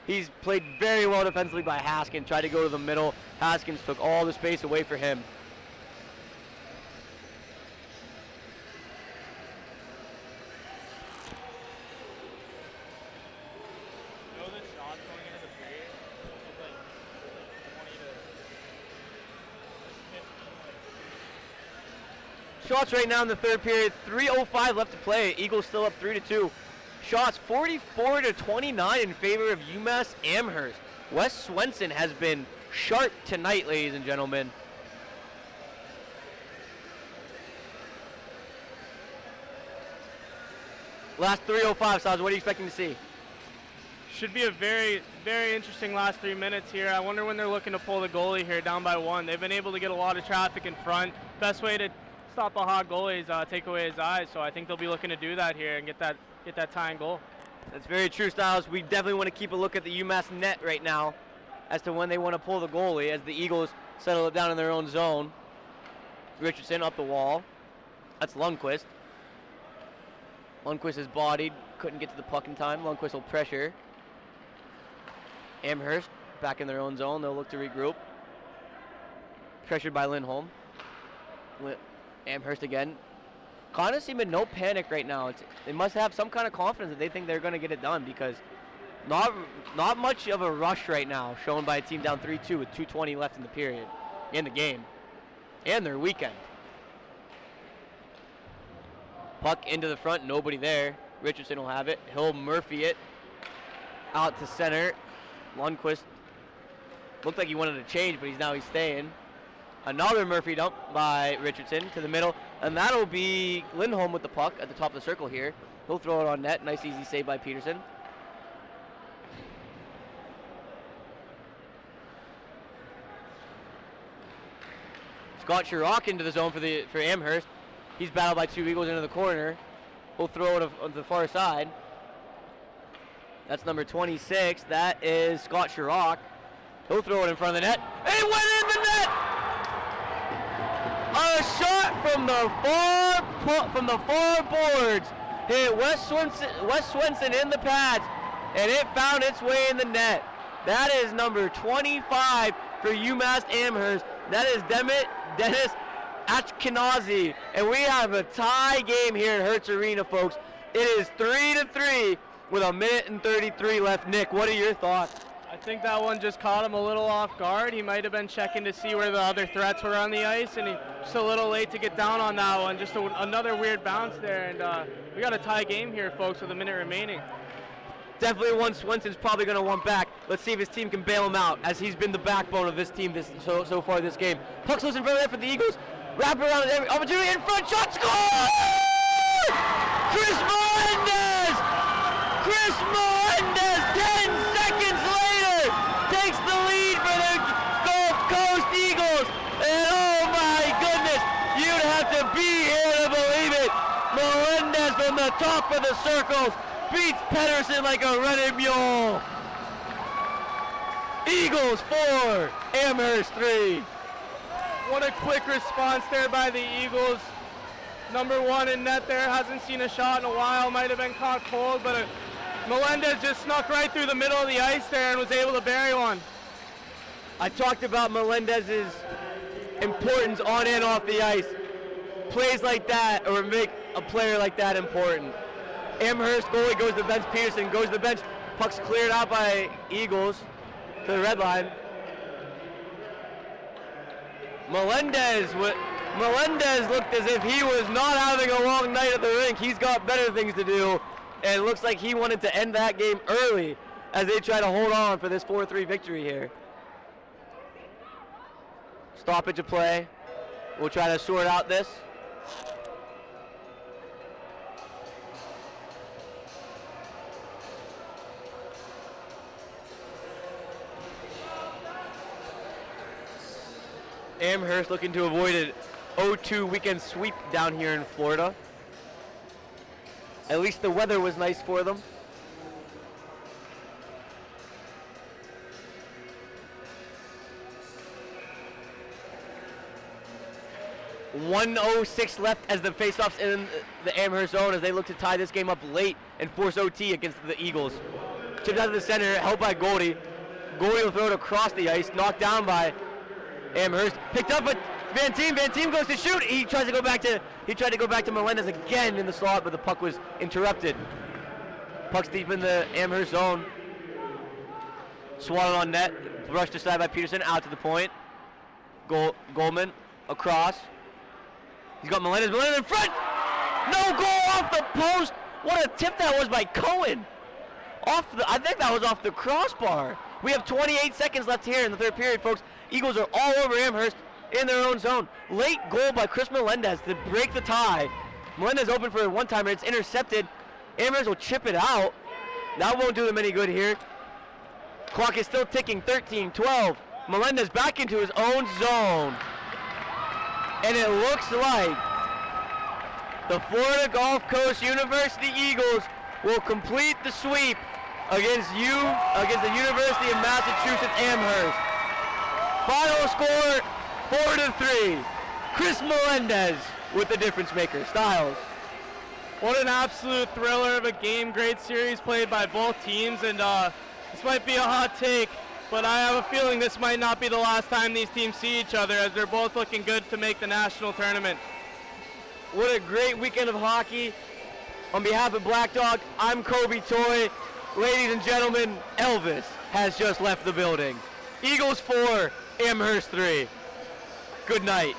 He's played very well defensively by Haskins. Tried to go to the middle. Haskins took all the space away for him. Shots right now in the third period. 3:05 left to play. Eagles still up 3-2. Shots 44-29 in favor of UMass Amherst. Wes Swenson has been sharp tonight, ladies and gentlemen. Last 3:05, Saz, what are you expecting to see? Should be a very, very interesting last 3 minutes here. I wonder when they're looking to pull the goalie here down by 1. They've been able to get a lot of traffic in front. Best way to stop a hot goalie is take away his eyes. So I think they'll be looking to do that here and get that tying goal. That's very true, Styles. We definitely want to keep a look at the UMass net right now as to when they want to pull the goalie as the Eagles settle it down in their own zone. Richardson up the wall. That's Lundqvist. Lundqvist is bodied, couldn't get to the puck in time. Lundqvist will pressure. Amherst back in their own zone. They'll look to regroup. Pressured by Lindholm. Amherst again. Kind of seeming no panic right now. They must have some kind of confidence that they think they're going to get it done because not much of a rush right now shown by a team down 3-2 with 2:20 left in the period, in the game, and their weekend. Puck into the front, nobody there. Richardson will have it. He'll Murphy it out to center. Lundqvist looked like he wanted to change, but he's staying. Another Murphy dump by Richardson to the middle, and that'll be Lindholm with the puck at the top of the circle here. He'll throw it on net. Nice easy save by Peterson. Scott Chirac into the zone for Amherst. He's battled by 2 Eagles into the corner. He'll throw it on the far side. That's number 26. That is Scott Chirac. He'll throw it in front of the net. It went in the net! A shot from the far boards hit Wes Swenson in the pads, and it found its way in the net. That is number 25 for UMass Amherst. That is Dennis Ashkenazi, and we have a tie game here at Hertz Arena, folks. It is 3-3 with 1:33 left. Nick, what are your thoughts? I think that one just caught him a little off guard. He might have been checking to see where the other threats were on the ice, and he's just a little late to get down on that one. Just another weird bounce there, and we got a tie game here, folks, with a minute remaining. Definitely one Swenson's probably going to want back. Let's see if his team can bail him out, as he's been the backbone of this team so far this game. Puck's loose in front of there for the Eagles. Wrap around every opportunity in front. Shot, score! Chris Melendez! Chris Melendez, 10 seconds later, takes the lead for the Gulf Coast Eagles. And oh my goodness, you'd have to be here to believe it. Melendez from the top of the circles beats Pedersen like a running mule. Eagles 4, Amherst 3. What a quick response there by the Eagles. Number 1 in net there, hasn't seen a shot in a while, might have been caught cold, but a Melendez just snuck right through the middle of the ice there and was able to bury one. I talked about Melendez's importance on and off the ice. Plays like that or make a player like that important. Amherst goalie goes to the bench. Peterson goes to the bench. Puck's cleared out by Eagles to the red line. Melendez looked as if he was not having a long night at the rink. He's got better things to do, and it looks like he wanted to end that game early as they try to hold on for this 4-3 victory here. Stoppage of play. We'll try to sort out this. Amherst looking to avoid an 0-2 weekend sweep down here in Florida. At least the weather was nice for them. .106 left as the faceoffs in the Amherst zone as they look to tie this game up late and force OT against the Eagles. Chipped out to the center, held by Goldie. Goldie will throw it across the ice, knocked down by Amherst. Picked up by Van Team. Van Team goes to shoot. He tried to go back to Melendez again in the slot, but the puck was interrupted. Puck's deep in the Amherst zone. Swatted on net. Brushed aside by Peterson. Out to the point. Goldman across. He's got Melendez. Melendez in front. No goal off the post. What a tip that was by Cohen. I think that was off the crossbar. We have 28 seconds left here in the third period, folks. Eagles are all over Amherst in their own zone. Late goal by Chris Melendez to break the tie. Melendez open for a one-timer. It's intercepted. Amherst will chip it out. That won't do them any good here. Clock is still ticking. 13-12. Melendez back into his own zone. And it looks like the Florida Gulf Coast University Eagles will complete the sweep against the University of Massachusetts Amherst. Final score 4-3. Chris Melendez with the difference maker. Styles. What an absolute thriller of a game. Great series played by both teams, and this might be a hot take, but I have a feeling this might not be the last time these teams see each other, as they're both looking good to make the national tournament. What a great weekend of hockey. On behalf of Black Dog, I'm Kobe Toy. Ladies and gentlemen, Elvis has just left the building. Eagles 4, Amherst 3. Good night.